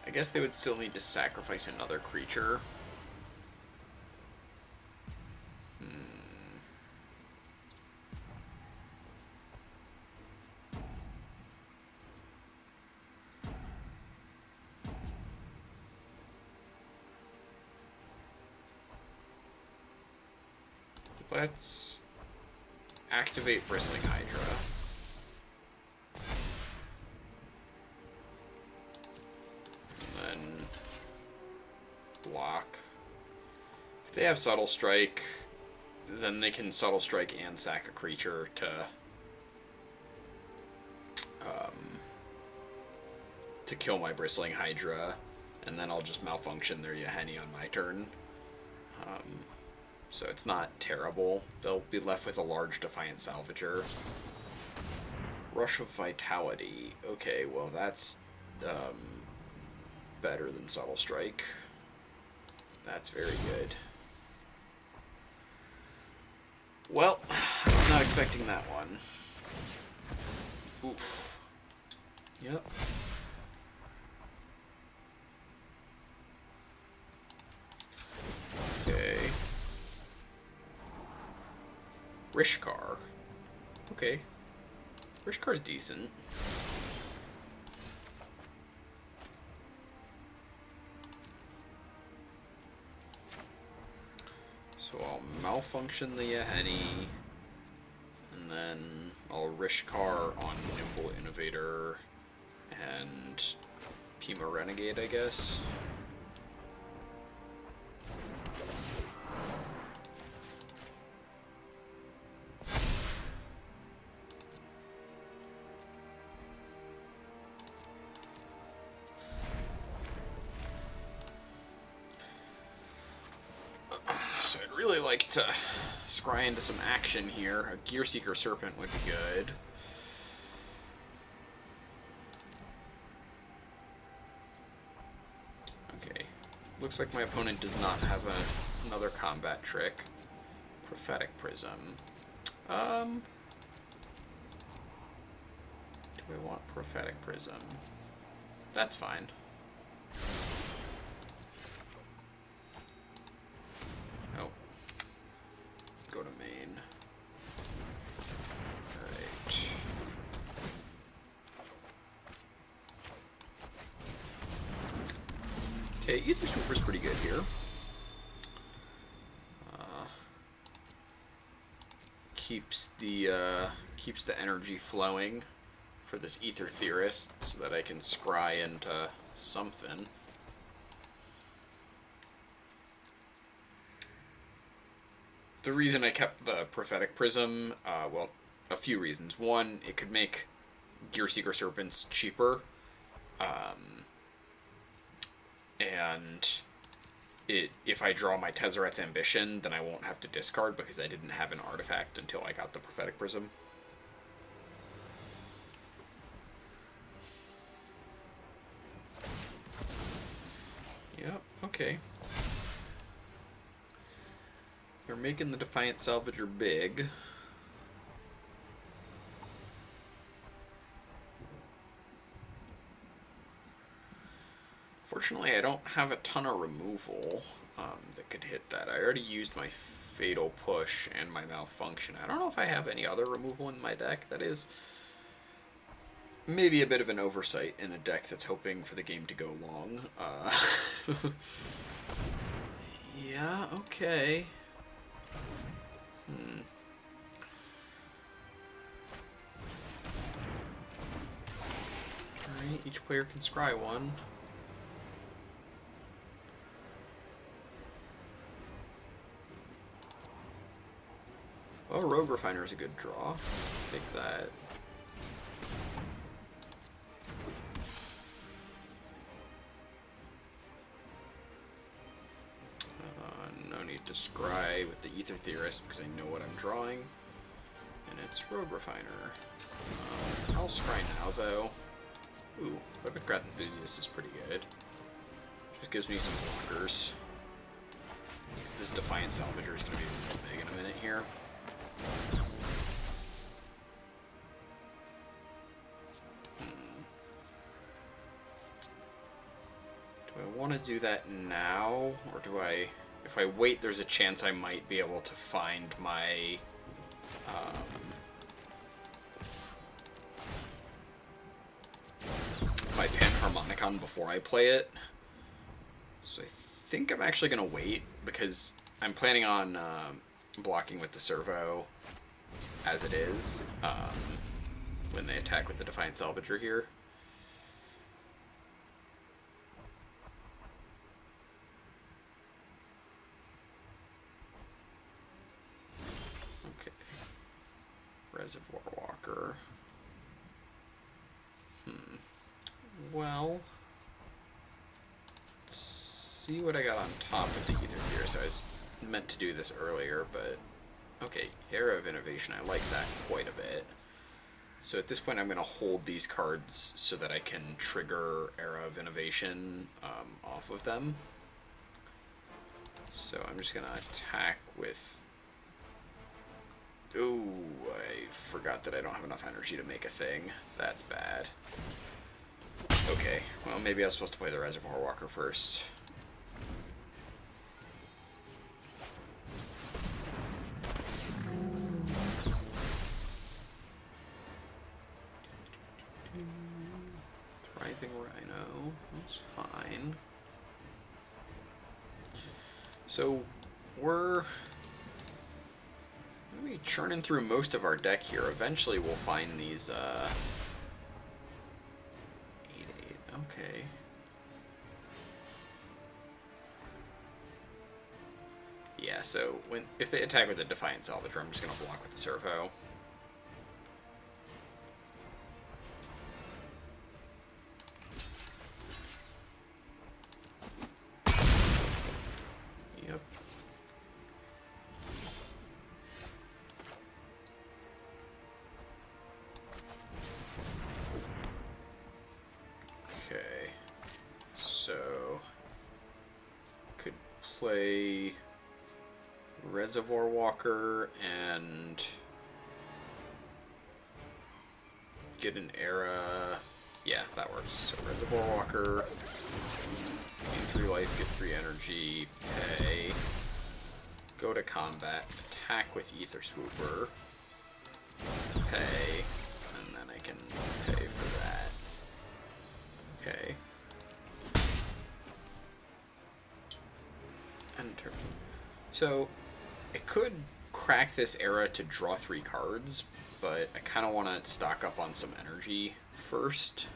A: I guess they would still need to sacrifice another creature. Let's activate Bristling Hydra. And then block. If they have Subtle Strike, then they can Subtle Strike and sack a creature to kill my Bristling Hydra, and then I'll just Malfunction their Yahenni on my turn. So it's not terrible. They'll be left with a large Defiant Salvager. Rush of Vitality. Okay, well that's better than Subtle Strike. That's very good. Well, I was not expecting that one. Oof. Yep. Okay. Rishkar. Okay. Rishkar's decent. So I'll Malfunction the Yahenni, and then I'll Rishkar on Nimble Innovator and Pima Renegade, I guess. So I'd really like to scry into some action here. A Gearseeker Serpent would be good. Okay. Looks like my opponent does not have another combat trick. Prophetic Prism. Do I want Prophetic Prism? That's fine. Oh. Go to main. Alright. Okay, Ether Sweeper's pretty good here. Keeps the energy flowing for this Ether Theorist so that I can scry into something. the reason I kept the Prophetic Prism, well, a few reasons. One, it could make Gearseeker Serpents cheaper, and if I draw my Tezzeret's Ambition, then I won't have to discard because I didn't have an artifact until I got the Prophetic Prism. Yep, okay. They're making the Defiant Salvager big. Fortunately, I don't have a ton of removal that could hit that. I already used my Fatal Push and my Malfunction. I don't know if I have any other removal in my deck. That is maybe a bit of an oversight in a deck that's hoping for the game to go long. Yeah, okay. Alright, each player can scry one. Well, Rogue Refiner is a good draw. Take that. No need to scry with the Ether Theorist because I know what I'm drawing. And it's Rogue Refiner. I'll scry now, though. Ooh, Weapon-Craft Enthusiast is pretty good. Just gives me some blockers. This Defiant Salvager is going to be real big in a minute here. Do I want to do that now, or do I... If I wait, there's a chance I might be able to find my... my Panharmonicon before I play it. So I think I'm actually going to wait, because I'm planning on blocking with the Servo as it is when they attack with the Defiant Salvager here. Okay. Reservoir Walker. Well, let's see what I got on top of the Ether Theorist. I was meant to do this earlier, but okay, Era of Innovation, I like that quite a bit. So at this point I'm going to hold these cards so that I can trigger Era of Innovation off of them. So I'm just going to attack with... Ooh, I forgot that I don't have enough energy to make a thing. That's bad. Okay, well maybe I was supposed to play the Reservoir Walker first. Thriving Rhino, that's fine. So we're maybe churning through most of our deck here. Eventually we'll find these 8/8. Okay. Yeah, so if they attack with the Defiant Salvager, I'm just gonna block with the Servo. Yep. Okay. So could play Reservoir Walker and get an Era. Yeah, that works. So Reservoir Walker, gain 3 life, get 3 energy, pay, go to combat, attack with Ether Swooper, pay, and then I can pay for that. Okay. Enter. So I could crack this Era to draw 3 cards, but I kind of want to stock up on some energy first.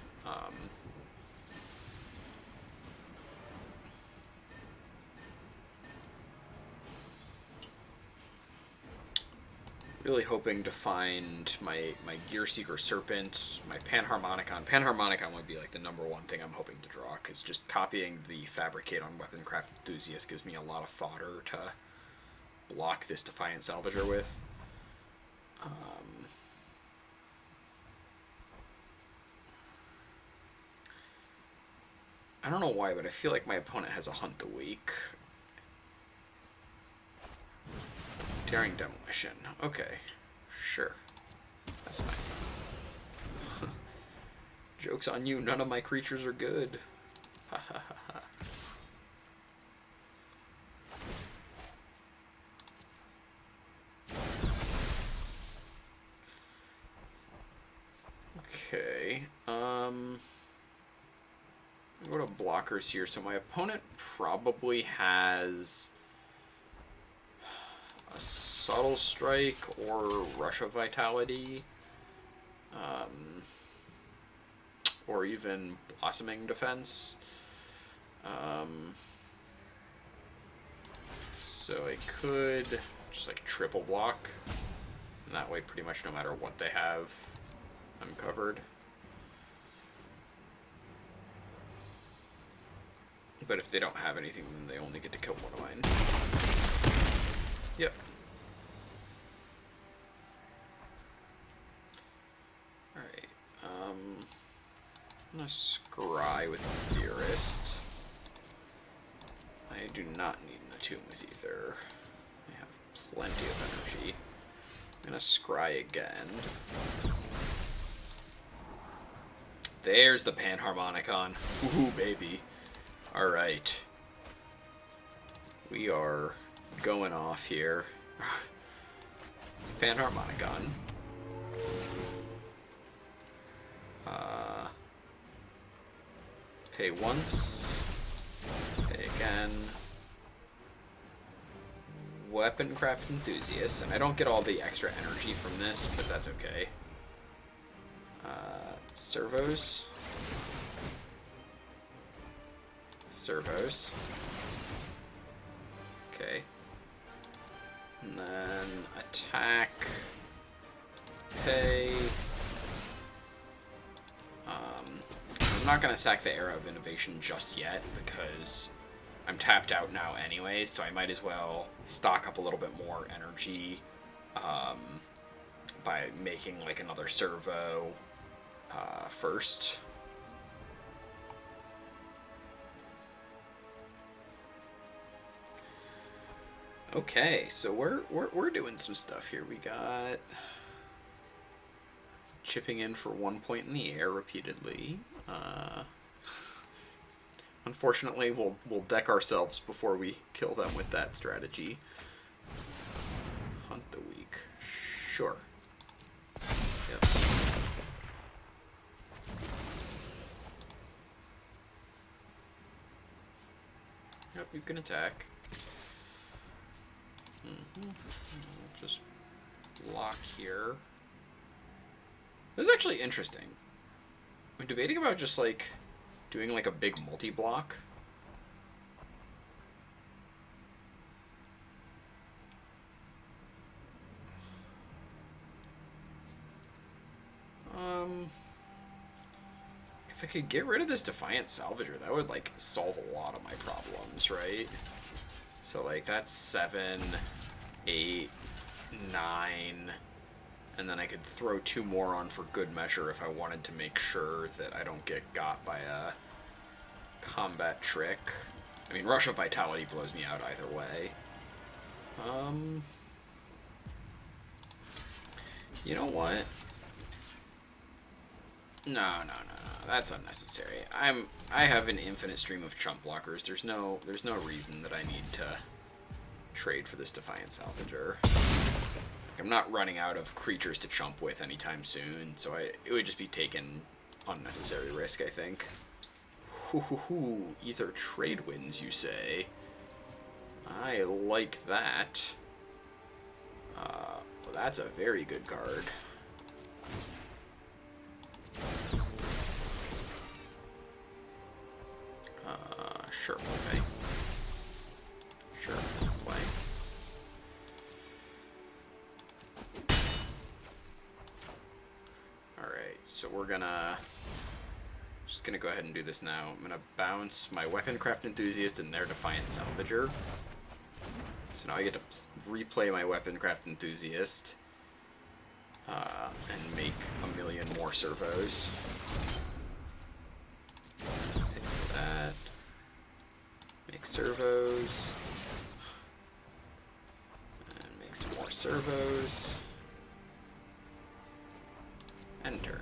A: Really hoping to find my Gear Seeker Serpent, my Panharmonicon. Panharmonicon would be like the number one thing I'm hoping to draw, because just copying the Fabricate on Weaponcraft Enthusiast gives me a lot of fodder to block this Defiant Salvager with. I don't know why, but I feel like my opponent has a Hunt the Weak. Daring Demolition. Okay. Sure. That's fine. Joke's on you, none of my creatures are good. Ha ha ha ha. Okay. Go to blockers here. So my opponent probably has a Subtle Strike or Rush of Vitality. Or even Blossoming Defense. So I could just like triple block. And that way pretty much no matter what they have, I'm covered. But if they don't have anything, then they only get to kill one of mine. Yep. Alright. I'm gonna scry with Theorist. I do not need an Attune with Ether. I have plenty of energy. I'm gonna scry again. There's the Panharmonicon. Ooh, baby. Alright. We are going off here. Panharmonicon. Pay once. Pay again. Weaponcraft Enthusiast. And I don't get all the extra energy from this, but that's okay. Servos. Servos. Okay. And then attack. Pay. I'm not going to sack the Era of Innovation just yet because I'm tapped out now anyway, so I might as well stock up a little bit more energy by making like another servo first. Okay, so we're doing some stuff here. We got chipping in for 1 point in the air repeatedly. Unfortunately, we'll deck ourselves before we kill them with that strategy. Hunt the Weak. Sure. Yep. Yep, you can attack. Just block here. This is actually interesting. I'm debating about just like doing like a big multi-block. If I could get rid of this Defiant Salvager, that would like solve a lot of my problems, right? So like that's 7, 8, 9, and then I could throw 2 more on for good measure if I wanted to make sure that I don't get got by a combat trick. I mean, Rush of Vitality blows me out either way. You know what? No, that's unnecessary. I have an infinite stream of chump blockers. There's no reason that I need to trade for this Defiant Salvager. I'm not running out of creatures to chump with anytime soon, so it would just be taking unnecessary risk, I think. Ether trade wins, you say? I like that. Well, that's a very good card. Sure, okay. Sure, play. So we're gonna just gonna go ahead and do this now. I'm gonna bounce my Weaponcraft Enthusiast and their Defiant Salvager. So now I get to replay my Weaponcraft Enthusiast and make a million more servos. Take that. Make servos. And make some more servos. And turn.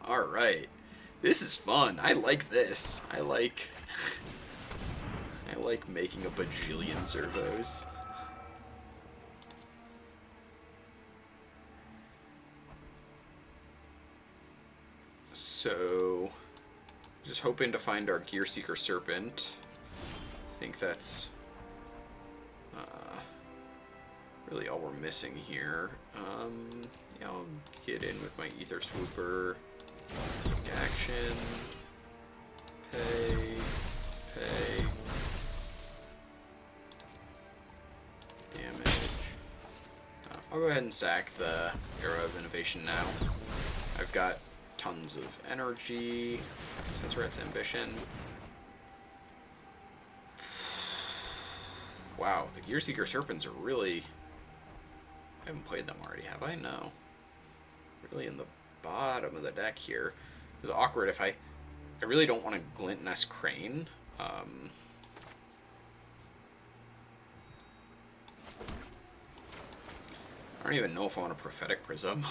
A: Alright. This is fun. I like this. I like making a bajillion servos. So, just hoping to find our Gearseeker Serpent. I think that's really all we're missing here. Yeah, I'll get in with my Ether Swooper. Take action. Pay. Damage. I'll go ahead and sack the Arrow of Innovation now. I've got tons of energy. Tezzerate's Ambition. Wow, the Gearseeker Serpents are really... I haven't played them already, have I? No. Really in the bottom of the deck here. It's awkward if I really don't want to Glint Nest Crane. I don't even know if I want a Prophetic Prism.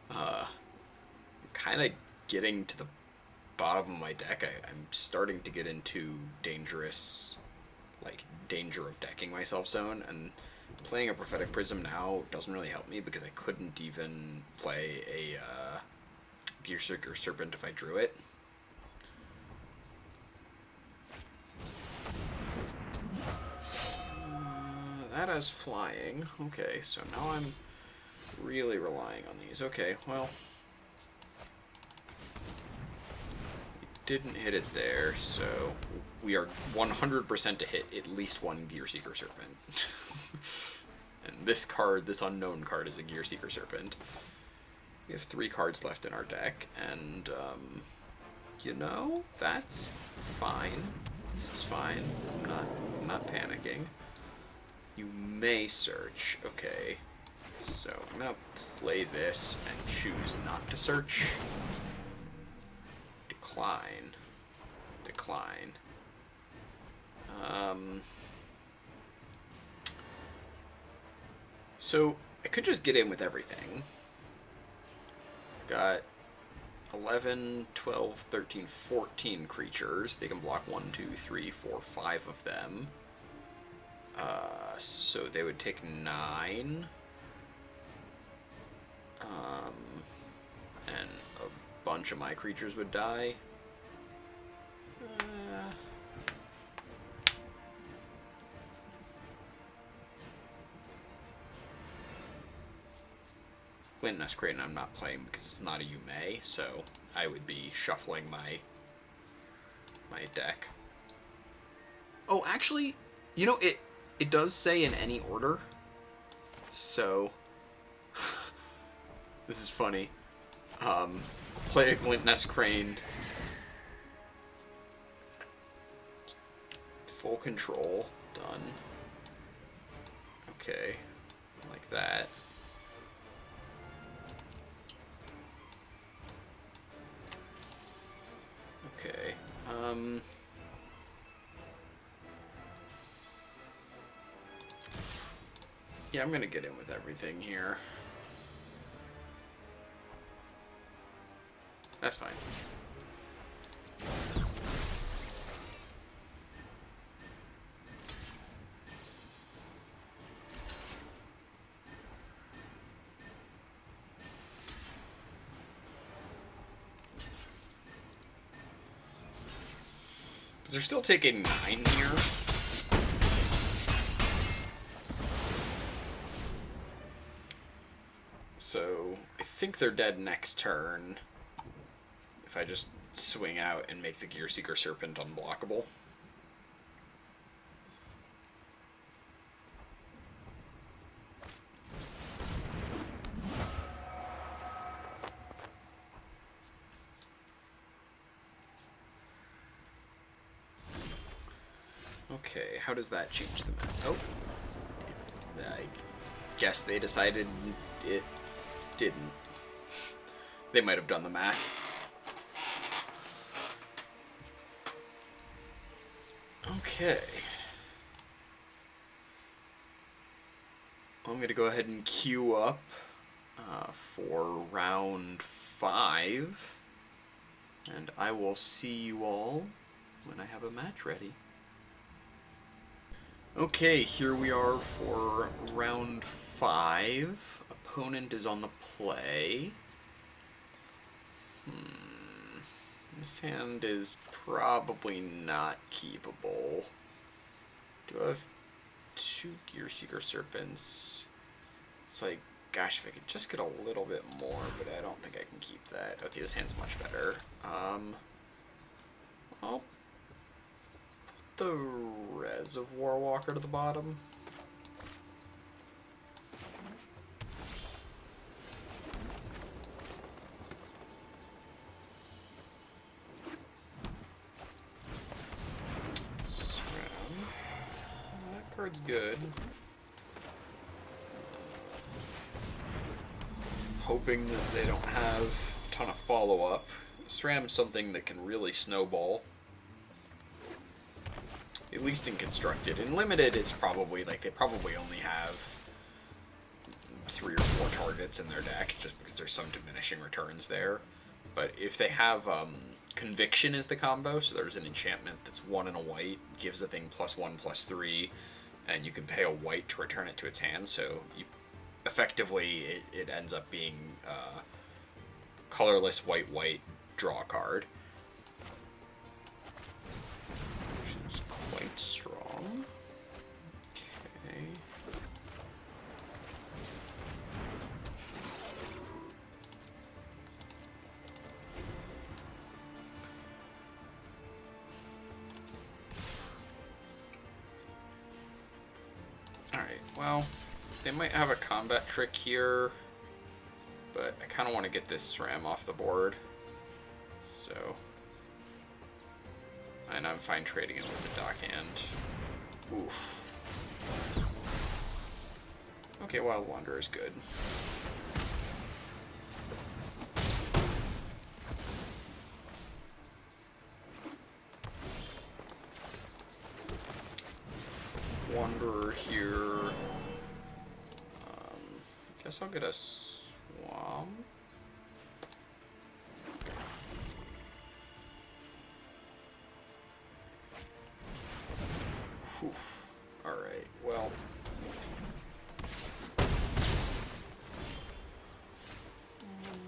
A: I'm kind of getting to the bottom of my deck. I'm starting to get into dangerous, like, danger of decking myself zone, and playing a Prophetic Prism now doesn't really help me because I couldn't even play a Gearseeker Serpent if I drew it. That has flying. Okay, so now I'm really relying on these. Okay, well, we didn't hit it there, so we are 100% to hit at least one Gearseeker Serpent. And this card, this unknown card, is a Gearseeker Serpent. We have 3 cards left in our deck, and, you know, that's fine. This is fine. I'm not panicking. You may search. Okay. So, I'm gonna play this and choose not to search. Decline. So, I could just get in with everything. Got 11, 12, 13, 14 creatures. They can block 1, 2, 3, 4, 5 of them. So they would take 9. And a bunch of my creatures would die. Glint Nest Crane I'm not playing because it's not a You May, so I would be shuffling my deck. Oh, actually, you know, it does say in any order. So this is funny. Play a Glint Nest Crane. Full control. Done. Okay. Like that. Okay. Yeah, I'm gonna get in with everything here. That's fine. Because they're still taking 9 here. So I think they're dead next turn. If I just swing out and make the Gearseeker Serpent unblockable. Okay, how does that change the map? Oh, I guess they decided it didn't. They might have done the math. Okay. I'm going to go ahead and queue up for round 5. And I will see you all when I have a match ready. Okay, here we are for round 5. Opponent is on the play. This hand is probably not keepable. Do I have 2 Gear Seeker Serpents? It's like, gosh, if I could just get a little bit more, but I don't think I can keep that. Okay, this hand's much better. I'll put the Reservoir Walker to the bottom. That card's good. Hoping that they don't have a ton of follow-up. SRAM's something that can really snowball. At least in Constructed. In Limited, it's probably, like, they probably only have 3 or 4 targets in their deck, just because there's some diminishing returns there. But if they have, Conviction is the combo, so there's an enchantment that's 1 and a white, gives a thing +1/+3, and you can pay a white to return it to its hand, so you effectively it ends up being colorless white draw a card, which is quite strong. Okay. Alright, well, they might have a combat trick here, but I kind of want to get this SRAM off the board. So, and I'm fine trading it with the dock hand. Oof. Okay, Wild Wanderer is good. Wanderer here. Guess I'll get a Swamp. Oof. Alright, well.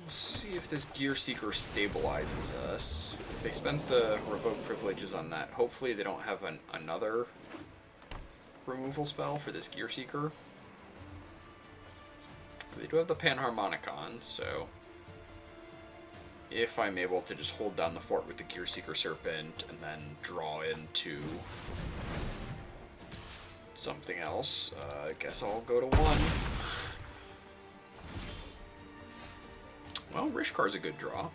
A: Let's see if this Gear Seeker stabilizes us. If they spent the Revoke Privileges on that, hopefully they don't have another removal spell for this Gear Seeker. They do have the Panharmonicon, so if I'm able to just hold down the fort with the Gear Seeker Serpent and then draw into something else, I guess I'll go to 1. Well, Rishkar's a good draw.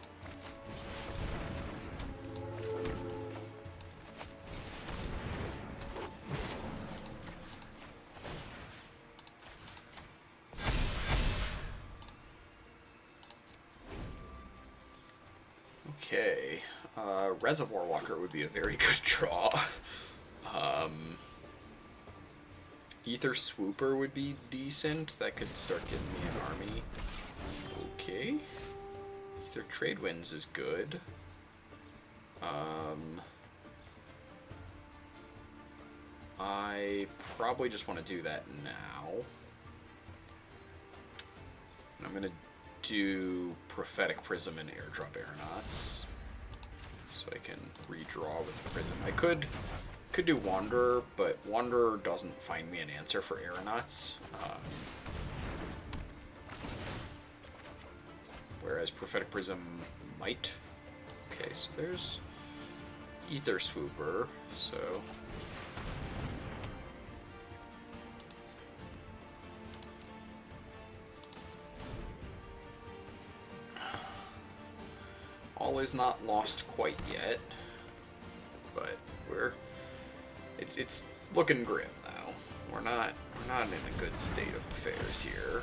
A: Okay, Reservoir Walker would be a very good draw. Ether Swooper would be decent. That could start getting me an army. Okay. Ether Trade Winds is good. I probably just want to do that now. And I'm going to do Prophetic Prism and Airdrop Aeronauts, so I can redraw with the Prism. I could do Wanderer, but Wanderer doesn't find me an answer for Aeronauts, whereas Prophetic Prism might. Okay, so there's Ether Swooper, so all is not lost quite yet, but it's looking grim though. We're not in a good state of affairs here.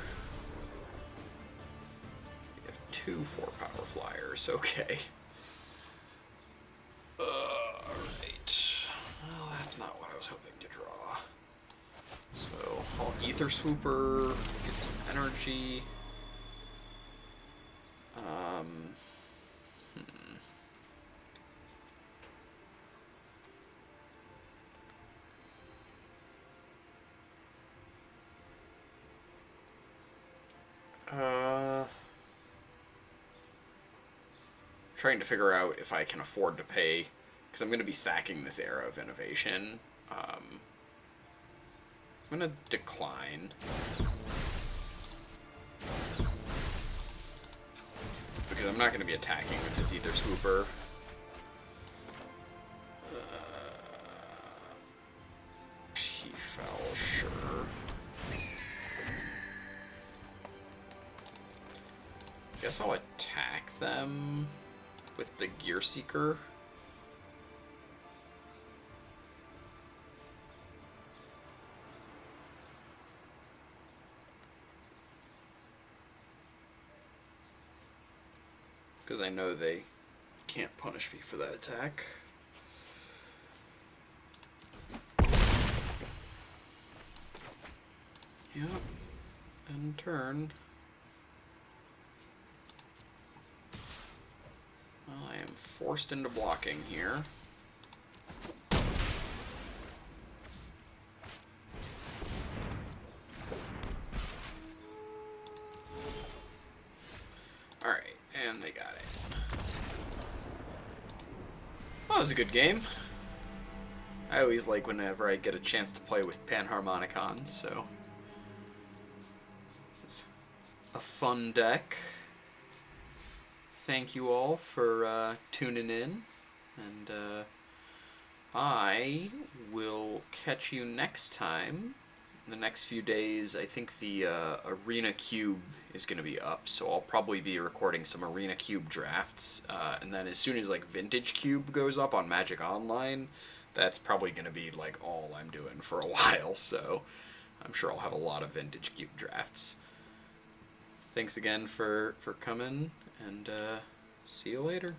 A: We have 2 4-power flyers. Okay. Alright. Well, that's not what I was hoping to draw. So, I'll Ether Swooper, get some energy. Trying to figure out if I can afford to pay, because I'm going to be sacking this Era of Innovation. I'm going to decline. Because I'm not going to be attacking with his Ether Swooper. He fell, sure. Guess I'll attack them with the Gear Seeker. Because I know they can't punish me for that attack. Yep. End turn. Well, I am forced into blocking here. Alright, and they got it. Well, that was a good game. I always like whenever I get a chance to play with Panharmonicons, so it's a fun deck. Thank you all for tuning in, and I will catch you next time. In the next few days, I think the Arena Cube is going to be up, so I'll probably be recording some Arena Cube drafts, and then as soon as like Vintage Cube goes up on Magic Online, that's probably going to be like all I'm doing for a while, so I'm sure I'll have a lot of Vintage Cube drafts. Thanks again for coming, and see you later.